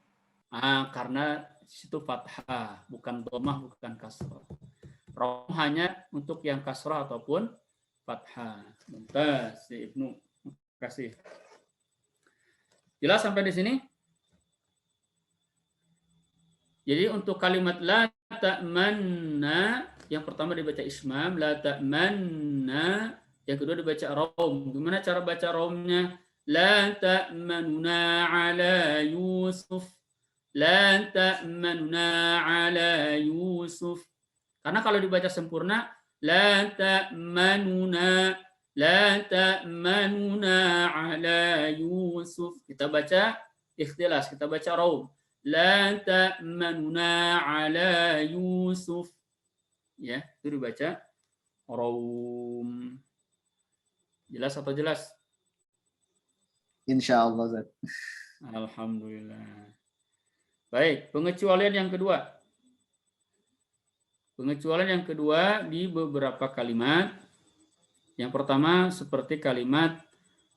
Karena di situ fathah, bukan domah, bukan kasrah. Raum hanya untuk yang kasrah ataupun fathah. Mumtaz, si Ibnu. Terima kasih. Jelas sampai di sini? Jadi untuk kalimat la ta'manna, yang pertama dibaca ismam, la ta'manna, yang kedua dibaca raum. Gimana cara baca raumnya? La ta'manuna ala Yusuf. La ta'manuna ala Yusuf. Karena kalau dibaca sempurna, la ta'manuna ala Yusuf. Kita baca ikhtilas, kita baca raum. La ta'manuna ala Yusuf. Ya, itu dibaca raum. Jelas atau jelas? Insya Allah, Zat. Alhamdulillah. Baik, pengecualian yang kedua. Pengecualian yang kedua di beberapa kalimat. Yang pertama seperti kalimat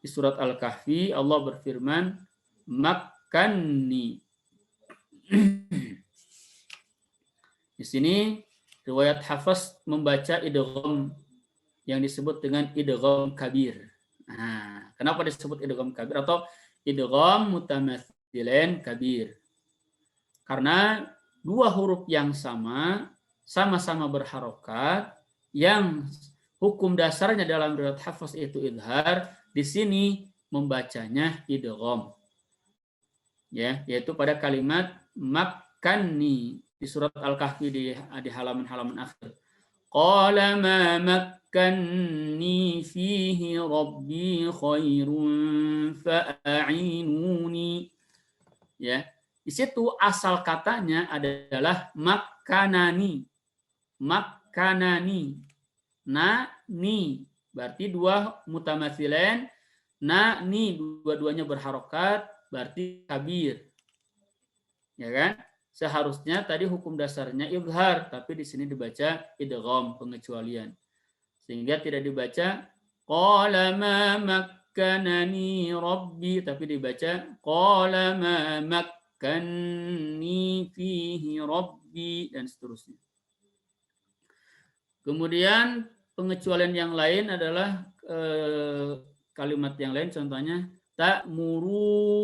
di surat Al-Kahfi, Allah berfirman, Makkanni. Di sini riwayat Hafs membaca idgham yang disebut dengan idgham kabir. Nah, kenapa disebut idgham kabir atau idgham mutamatsilain kabir? Karena dua huruf yang sama-sama berharokat, yang hukum dasarnya dalam riwayat Hafs itu idhar, di sini membacanya idgham. Ya, yaitu pada kalimat makkanni di surat Al-Kahfi di halaman-halaman akhir. Qala ma makkanni fihi rabbi khairun fa'inuni. Ya, di situ asal katanya adalah makkanani. Makkanani. Na-ni. Berarti dua mutamatsilain. Na-ni, dua-duanya berharokat, berarti kabir. Ya kan? Seharusnya tadi hukum dasarnya izhar, tapi di sini dibaca idgham, pengecualian. Sehingga tidak dibaca qala ma makkanani rabbi, tapi dibaca qala ma makkanni fihi rabbi, dan seterusnya. Kemudian pengecualian yang lain adalah kalimat yang lain, contohnya ta'muruni.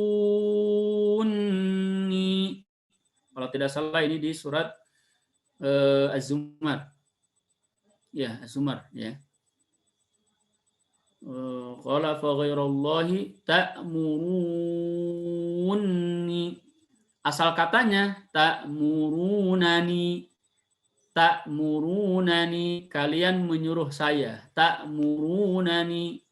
Kalau tidak salah ini di surat Az-Zumar. Ya, Az-Zumar ya. Qala fa ghairallahi ta'muruni. Asal katanya ta'murunani. Ta'murunani, kalian menyuruh saya. Ta'murunani.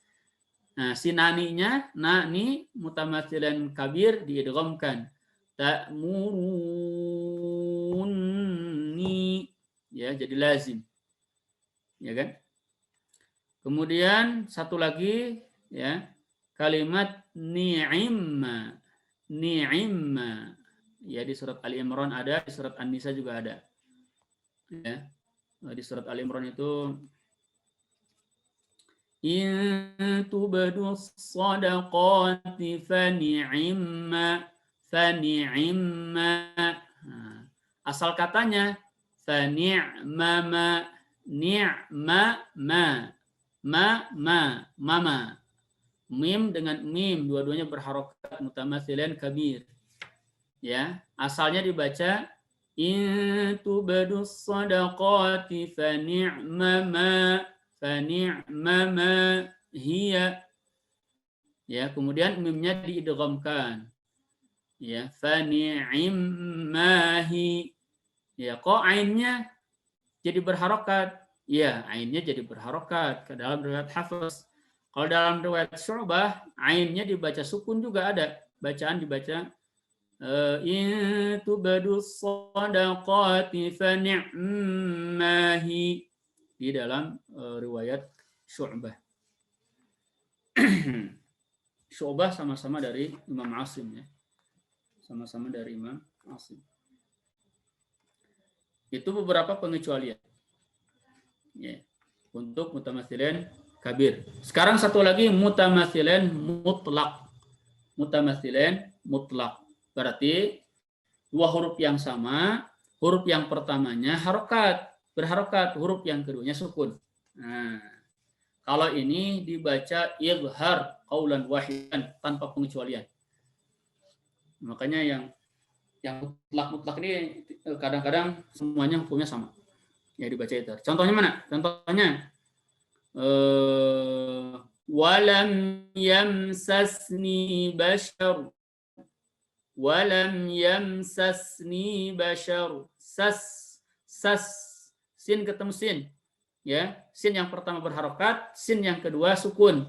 Nah, si naninya, nani mutamatsilan kabir diidghamkan. Ta'muruni, ya, jadi lazim. Ya kan? Kemudian satu lagi ya, kalimat ni'imma. Ni'imma. Ya, di surat Ali Imran ada, di surat An-Nisa juga ada. Ya. Di surat Ali Imran itu in tubdu shadaqati fa fani'imma. Nah, asal katanya fani'mama, ni'ma ma, mama. Mim dengan mim, dua-duanya berharokat mutamathilan kabir. Ya, asalnya dibaca in tubadus sadaqati fani'mama hiya. Ya, kemudian mimnya diidghamkan. Ya, fani'immahi. Ya, kok ainnya jadi berharokat? Ya, ainnya jadi berharokat ke dalam riwayat Hafiz. Kalau dalam riwayat Syu'bah, ainnya dibaca sukun juga ada. Bacaan dibaca in tubadus shadaqati fa ni'mahi di dalam riwayat Syu'bah. Syu'bah sama-sama dari Imam Asim ya. Sama-sama dari Imam Asim. Itu beberapa pengecualian. Ya. Untuk mutamatsilin kabir. Sekarang satu lagi mutamatsilin mutlak. Mutamatsilin mutlak. Berarti dua huruf yang sama, huruf yang pertamanya berharokat, huruf yang keduanya sukun. Nah, kalau ini dibaca izhar qaulan wahidan tanpa pengecualian. Makanya yang mutlak ini kadang-kadang semuanya hukumnya sama. Ya dibaca itu. Contohnya mana? Contohnya walam yamsasni bashar. Walam yamsasni bashar. Sas sin ketemu sin. Ya, sin yang pertama berharokat, sin yang kedua sukun.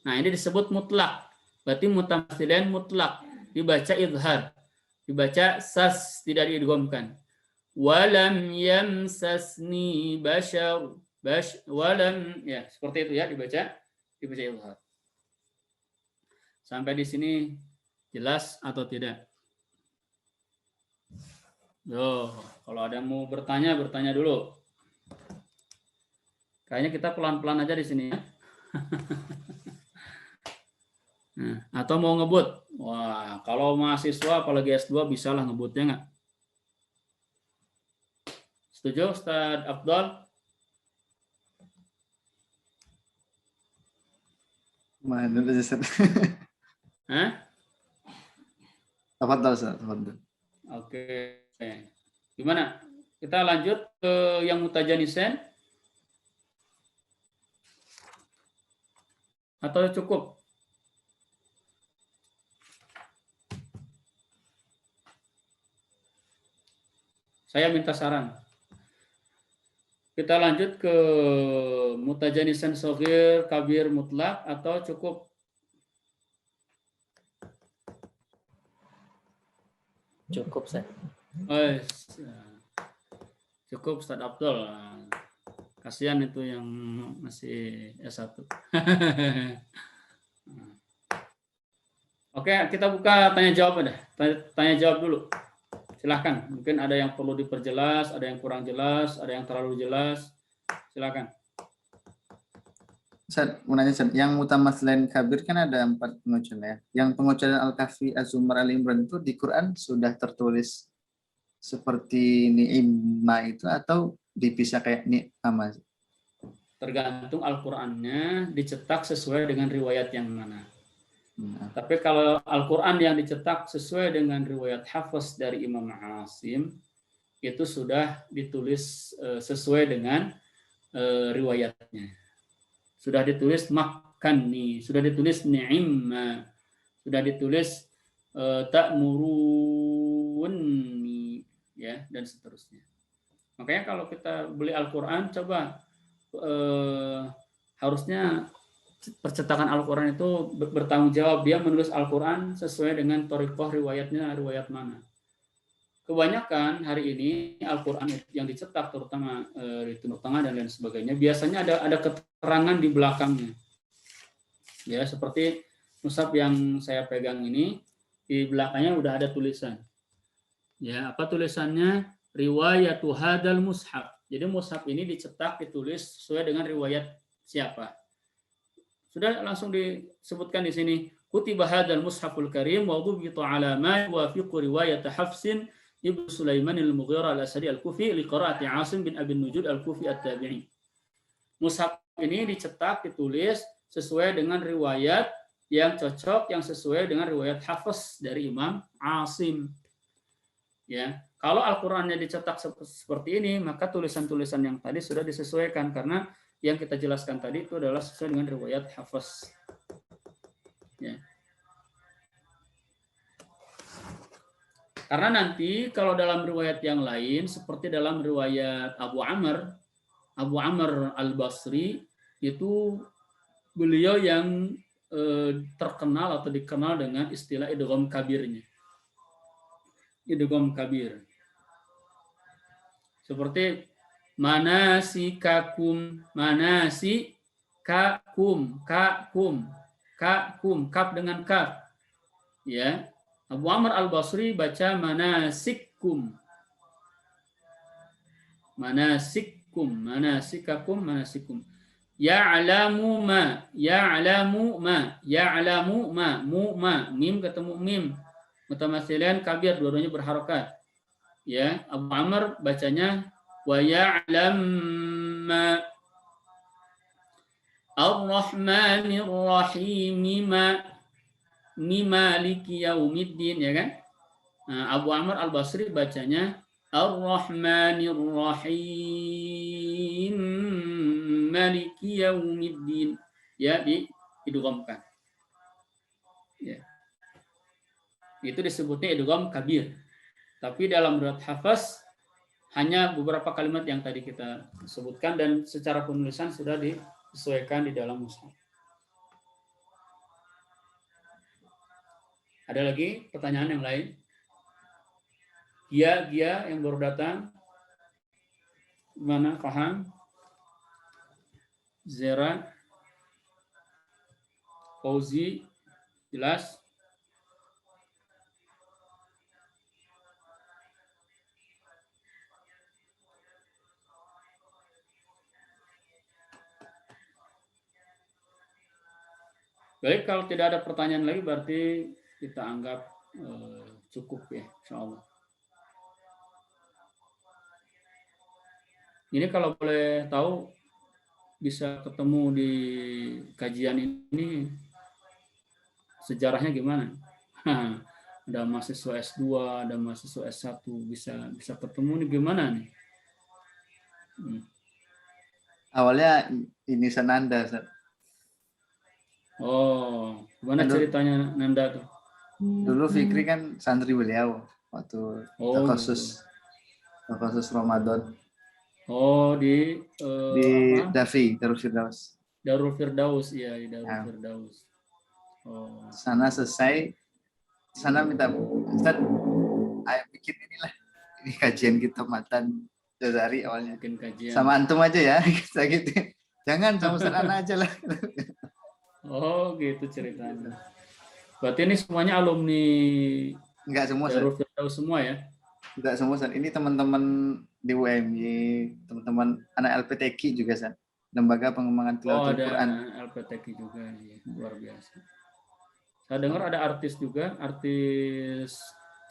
Nah, ini disebut mutlak. Berarti mutamatsilin mutlak. Dibaca izhar. Dibaca sas, tidak diidghamkan. Walam yamsasni bashar. Walam, ya seperti itu ya dibaca izhar. Sampai di sini jelas atau tidak? Yo, kalau ada yang mau bertanya dulu. Kayaknya kita pelan-pelan aja di sini ya. Nah, atau mau ngebut? Wah, kalau mahasiswa apalagi S2 bisalah ngebutnya nggak? Setuju, Ustaz Abdul? Mana udah Ustaz? Hah? Tafadhal Ustaz, tafadhal. Oke. Gimana? Kita lanjut ke yang mutajanisen? Atau cukup? Saya minta saran. Kita lanjut ke mutajanisan shaghir, kabir, mutlak atau cukup? Cukup, Ustaz. Cukup Ustaz Abdul. Kasihan itu yang masih S1. Oke, kita buka tanya jawab ada. Tanya jawab dulu. Silahkan, mungkin ada yang perlu diperjelas, ada yang kurang jelas, ada yang terlalu jelas. Silahkan. Ustaz, mau nanya Ustaz, yang mutamatsilin kabir kan ada 4 pengecualian. Yang pengecualian Al-Kahfi, Az-Zumar, Al-Imran itu di Quran sudah tertulis seperti ni'imma itu atau dipisah kayak ni'amah? Tergantung Al-Qur'annya dicetak sesuai dengan riwayat yang mana. Tapi kalau Al-Quran yang dicetak sesuai dengan riwayat Hafiz dari Imam Asim, itu sudah ditulis sesuai dengan riwayatnya. Sudah ditulis makkani, sudah ditulis ni'imma, sudah ditulis ta'muruni, ya, dan seterusnya. Makanya kalau kita beli Al-Quran, coba harusnya percetakan Al-Quran itu bertanggung jawab, dia menulis Al-Quran sesuai dengan thoriqah riwayatnya, riwayat mana. Kebanyakan hari ini Al-Quran yang dicetak, terutama di Timur Tengah dan lain sebagainya, biasanya ada keterangan di belakangnya. Ya, seperti mushaf yang saya pegang ini, di belakangnya udah ada tulisan. Ya, apa tulisannya? Riwayatu hadal mushaf. Jadi mushaf ini dicetak, ditulis sesuai dengan riwayat siapa. Sudah langsung disebutkan di sini kutiba hadzal mushaful karim wa dhubita ala ma yuwafiqu riwayat Hafsin Ibnu Sulaiman al-Mughirah al-Asadi al-Kufi li qiraati Asim bin Abi Nujud al-Kufi at-Tabi'i. Mushaf ini dicetak, ditulis sesuai dengan riwayat yang cocok, yang sesuai dengan riwayat Hafiz dari Imam Asim. Ya, kalau Al-Qur'annya dicetak seperti ini, maka tulisan-tulisan yang tadi sudah disesuaikan karena yang kita jelaskan tadi itu adalah sesuai dengan riwayat Hafiz. Ya. Karena nanti kalau dalam riwayat yang lain seperti dalam riwayat Abu Amr Al-Basri itu beliau yang terkenal atau dikenal dengan istilah idgham kabirnya. Idgham kabir. Seperti manasikakum, kakum, kaf dengan kaf. Ya. Abu Amr Al-Basri baca manasikakum, manasikakum. Ya'lamu ma, mim ketemu mim. Mutamatsilan kabir, dua-duanya berharokat. Ya, Abu Amr bacanya wa ya'lam ma. Ar-Rahmanir Rahim maliki yaumiddin, ya kan? Nah, Abu Amr Al-Basri bacanya Ar-Rahmanir Rahim maliki yaumiddin. Ya, diidghamkan. Ya. Itu disebutnya idgham kabir. Tapi dalam riwayat Hafiz hanya beberapa kalimat yang tadi kita sebutkan dan secara penulisan sudah disesuaikan di dalam mushaf. Ada lagi pertanyaan yang lain? Gia yang baru datang. Mana paham? Zera, Fauzi, jelas? Baik, kalau tidak ada pertanyaan lagi berarti kita anggap cukup ya, insya Allah. Ini kalau boleh tahu bisa ketemu di kajian ini sejarahnya gimana? Ada mahasiswa S2, ada mahasiswa S1 bisa ketemu nih gimana nih? Awalnya ini Sananda, Ustaz. Oh, gimana ceritanya Nanda tuh? Dulu Fikri kan santri beliau waktu khusus Ramadan. Oh, di Dafi, Darul Firdaus. Darul Firdaus, iya, di Darul Firdaus. Oh. Sana selesai, sana minta Ustaz, ayo bikin inilah, ini kajian kita Matan Jazari awalnya. Bikin kajian. Sama antum aja ya, kita gitu. Jangan sama Ustaz Ana aja lah. Oh, gitu ceritanya. Berarti ini semuanya alumni Enggak semua, Darul Firdaus semua ya? Enggak semua, San. Ini teman-teman di UMY, teman-teman anak LPTQ juga, San. Lembaga Pengembangan Tilawatul Quran. Oh, ada LPTQ juga, ya. Luar biasa. Saya dengar ada artis juga, artis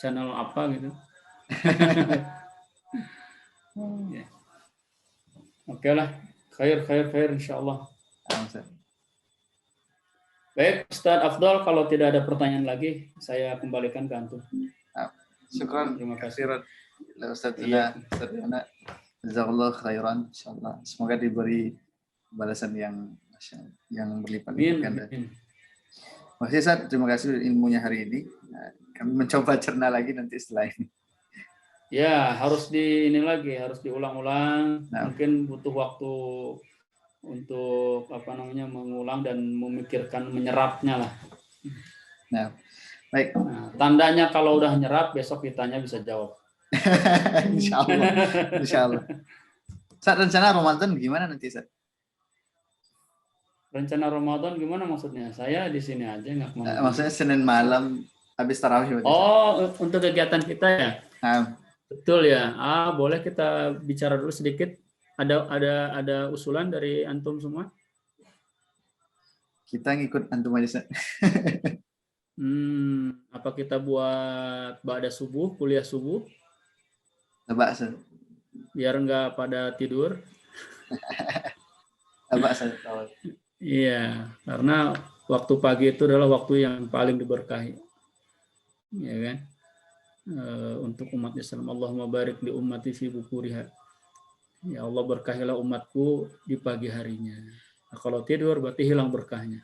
channel apa gitu. Ya. Oke lah, khair insyaallah. Baik, Ustaz Afdal, kalau tidak ada pertanyaan lagi, saya kembalikan ke antum. Syukran. Terima kasih. Ustaz Jazakallah khairan, insyaallah. Semoga diberi balasan yang berlipat-lipat ganda. Terima kasih, Ustaz. Terima kasih ilmunya hari ini. Kami mencoba cerna lagi nanti setelah ini. Ya, harus harus diulang-ulang. Mungkin butuh waktu untuk mengulang dan memikirkan, menyerapnya lah. Nah, baik. Nah, tandanya kalau udah nyerap besok ditanya bisa jawab. Insyaallah. Saat rencana Ramadan gimana nanti, Ustaz? Rencana Ramadan gimana maksudnya? Saya di sini aja nggak mau. Maksudnya Senin malam habis tarawih. Oh, untuk kegiatan kita ya? Betul ya. Boleh kita bicara dulu sedikit. Ada usulan dari antum semua? Kita ngikut antum aja, Ustaz. Apa kita buat ba'da subuh, kuliah subuh, Coba Ustaz. biar nggak pada tidur? Coba Ustaz. Iya, karena waktu pagi itu adalah waktu yang paling diberkahi, ya kan? Untuk umat Islam, Allahumma barik li ummati fi bukuriha. Ya Allah, berkahilah umatku di pagi harinya. Nah, kalau tidur berarti hilang berkahnya.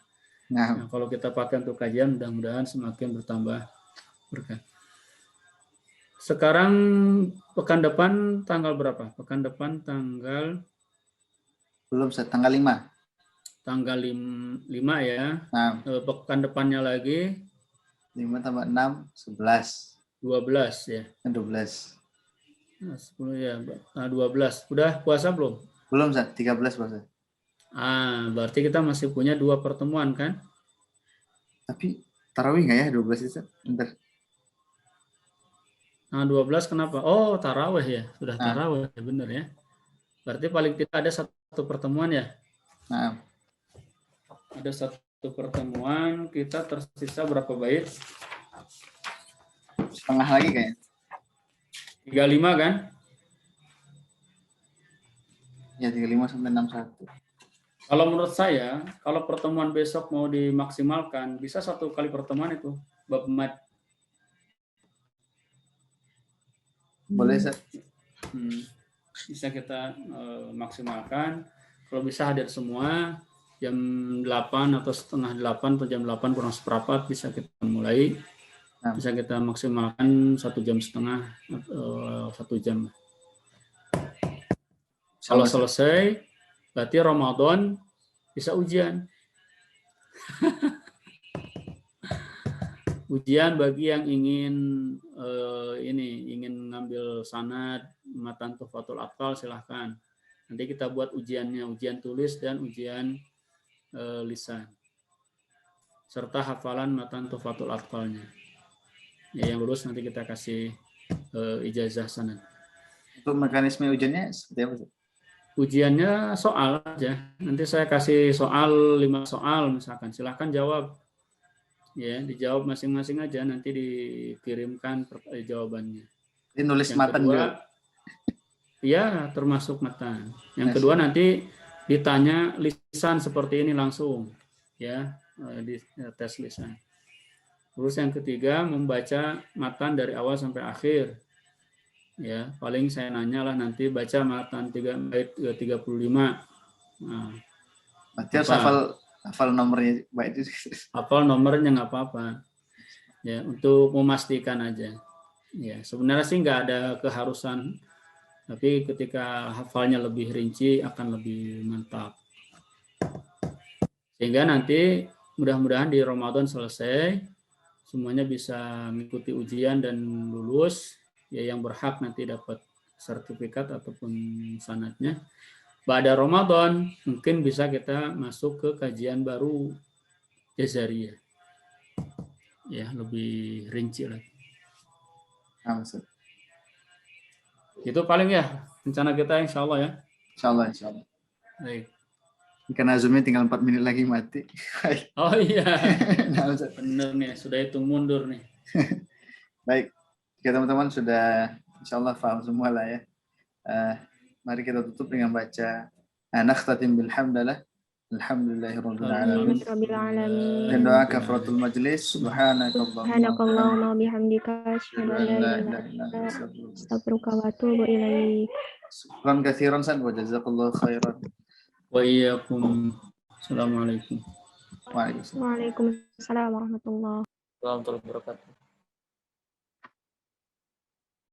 Nah, Nah, kalau kita pakai untuk kajian, mudah-mudahan semakin bertambah berkah. Sekarang pekan depan tanggal berapa? Pekan depan tanggal belum Ustaz, tanggal 5. tanggal 5 ya. Nah, Pekan depannya lagi 5 tambah 6, 11. 12 ya. 12. Nah, 10 ya. 12. Udah puasa belum? Belum Ustaz, 13 Ustaz. Berarti kita masih punya 2 pertemuan kan? Tapi tarawih nggak ya 12 itu? Bentar. 12 kenapa? Oh, tarawih ya. Sudah Nah. tarawih, bener ya. Berarti paling tidak ada 1 pertemuan ya. Nah, Ada 1 pertemuan, kita tersisa berapa bait? setengah lagi kayaknya. 35 kan? Ya 35 sampai 61. Kalau menurut saya, kalau pertemuan besok mau dimaksimalkan, bisa 1 kali pertemuan itu, bab mat. Boleh Ustaz? Bisa kita maksimalkan. Kalau bisa hadir semua, jam 8 atau setengah 8 atau jam 8 kurang seperempat bisa kita mulai. Nah. Bisa kita maksimalkan 1,5 jam, 1 jam. Kalau selesai, berarti Ramadan bisa ujian. Ujian bagi yang ingin ingin ngambil sanad matan Tuhfatul Atfal, silahkan. Nanti kita buat ujiannya, ujian tulis dan ujian lisan, serta hafalan matan Tuhfatul Atfalnya. Ya, yang lulus nanti kita kasih ijazah sanad. Untuk mekanisme ujiannya seperti apa Ustaz? Ujiannya soal aja. Nanti saya kasih soal 5 soal misalkan. Silahkan jawab. Ya, dijawab masing-masing aja. Nanti dikirimkan jawabannya. Ini nulis matan juga. Iya, termasuk matan. Yang kedua nanti ditanya lisan seperti ini langsung. Ya, di tes lisan. Terus yang ketiga membaca matan dari awal sampai akhir. Ya, paling saya nanya lah nanti baca matan 35. Nah, berarti harus hafal nomornya bait itu. Hafal nomornya nggak apa-apa. Ya, untuk memastikan aja. Ya, sebenarnya sih nggak ada keharusan, tapi ketika hafalnya lebih rinci akan lebih mantap. Sehingga nanti mudah-mudahan di Ramadan selesai, semuanya bisa mengikuti ujian dan lulus. Ya, yang berhak nanti dapat sertifikat ataupun sanadnya. Pada Ramadan mungkin bisa kita masuk ke kajian baru Jazariyah. Ya, lebih rinci lagi. Itu paling ya rencana kita, insya Allah ya. Insya Allah. Baik. Karena Zoom-nya tinggal 4 menit lagi mati. Oh iya. Nah, bener nih, sudah hitung mundur nih. Baik, jika teman-teman sudah insya Allah paham semua lah ya. Mari kita tutup dengan baca nakhtatim bilhamdalillah. Alhamdulillahirabbil alamin. Dan doa kafaratul majlis. Subhanakallahumma bihamdika asyhadu an la ilaha illa anta astaghfiruka wa atubu ilaik. Syukran katsiran san wa jazakallahu khairan. Wa iyyakum. Assalamualaikum. Waalaikumsalam. Waalaikumsalam warahmatullahi Warahmatullahi wabarakatuh.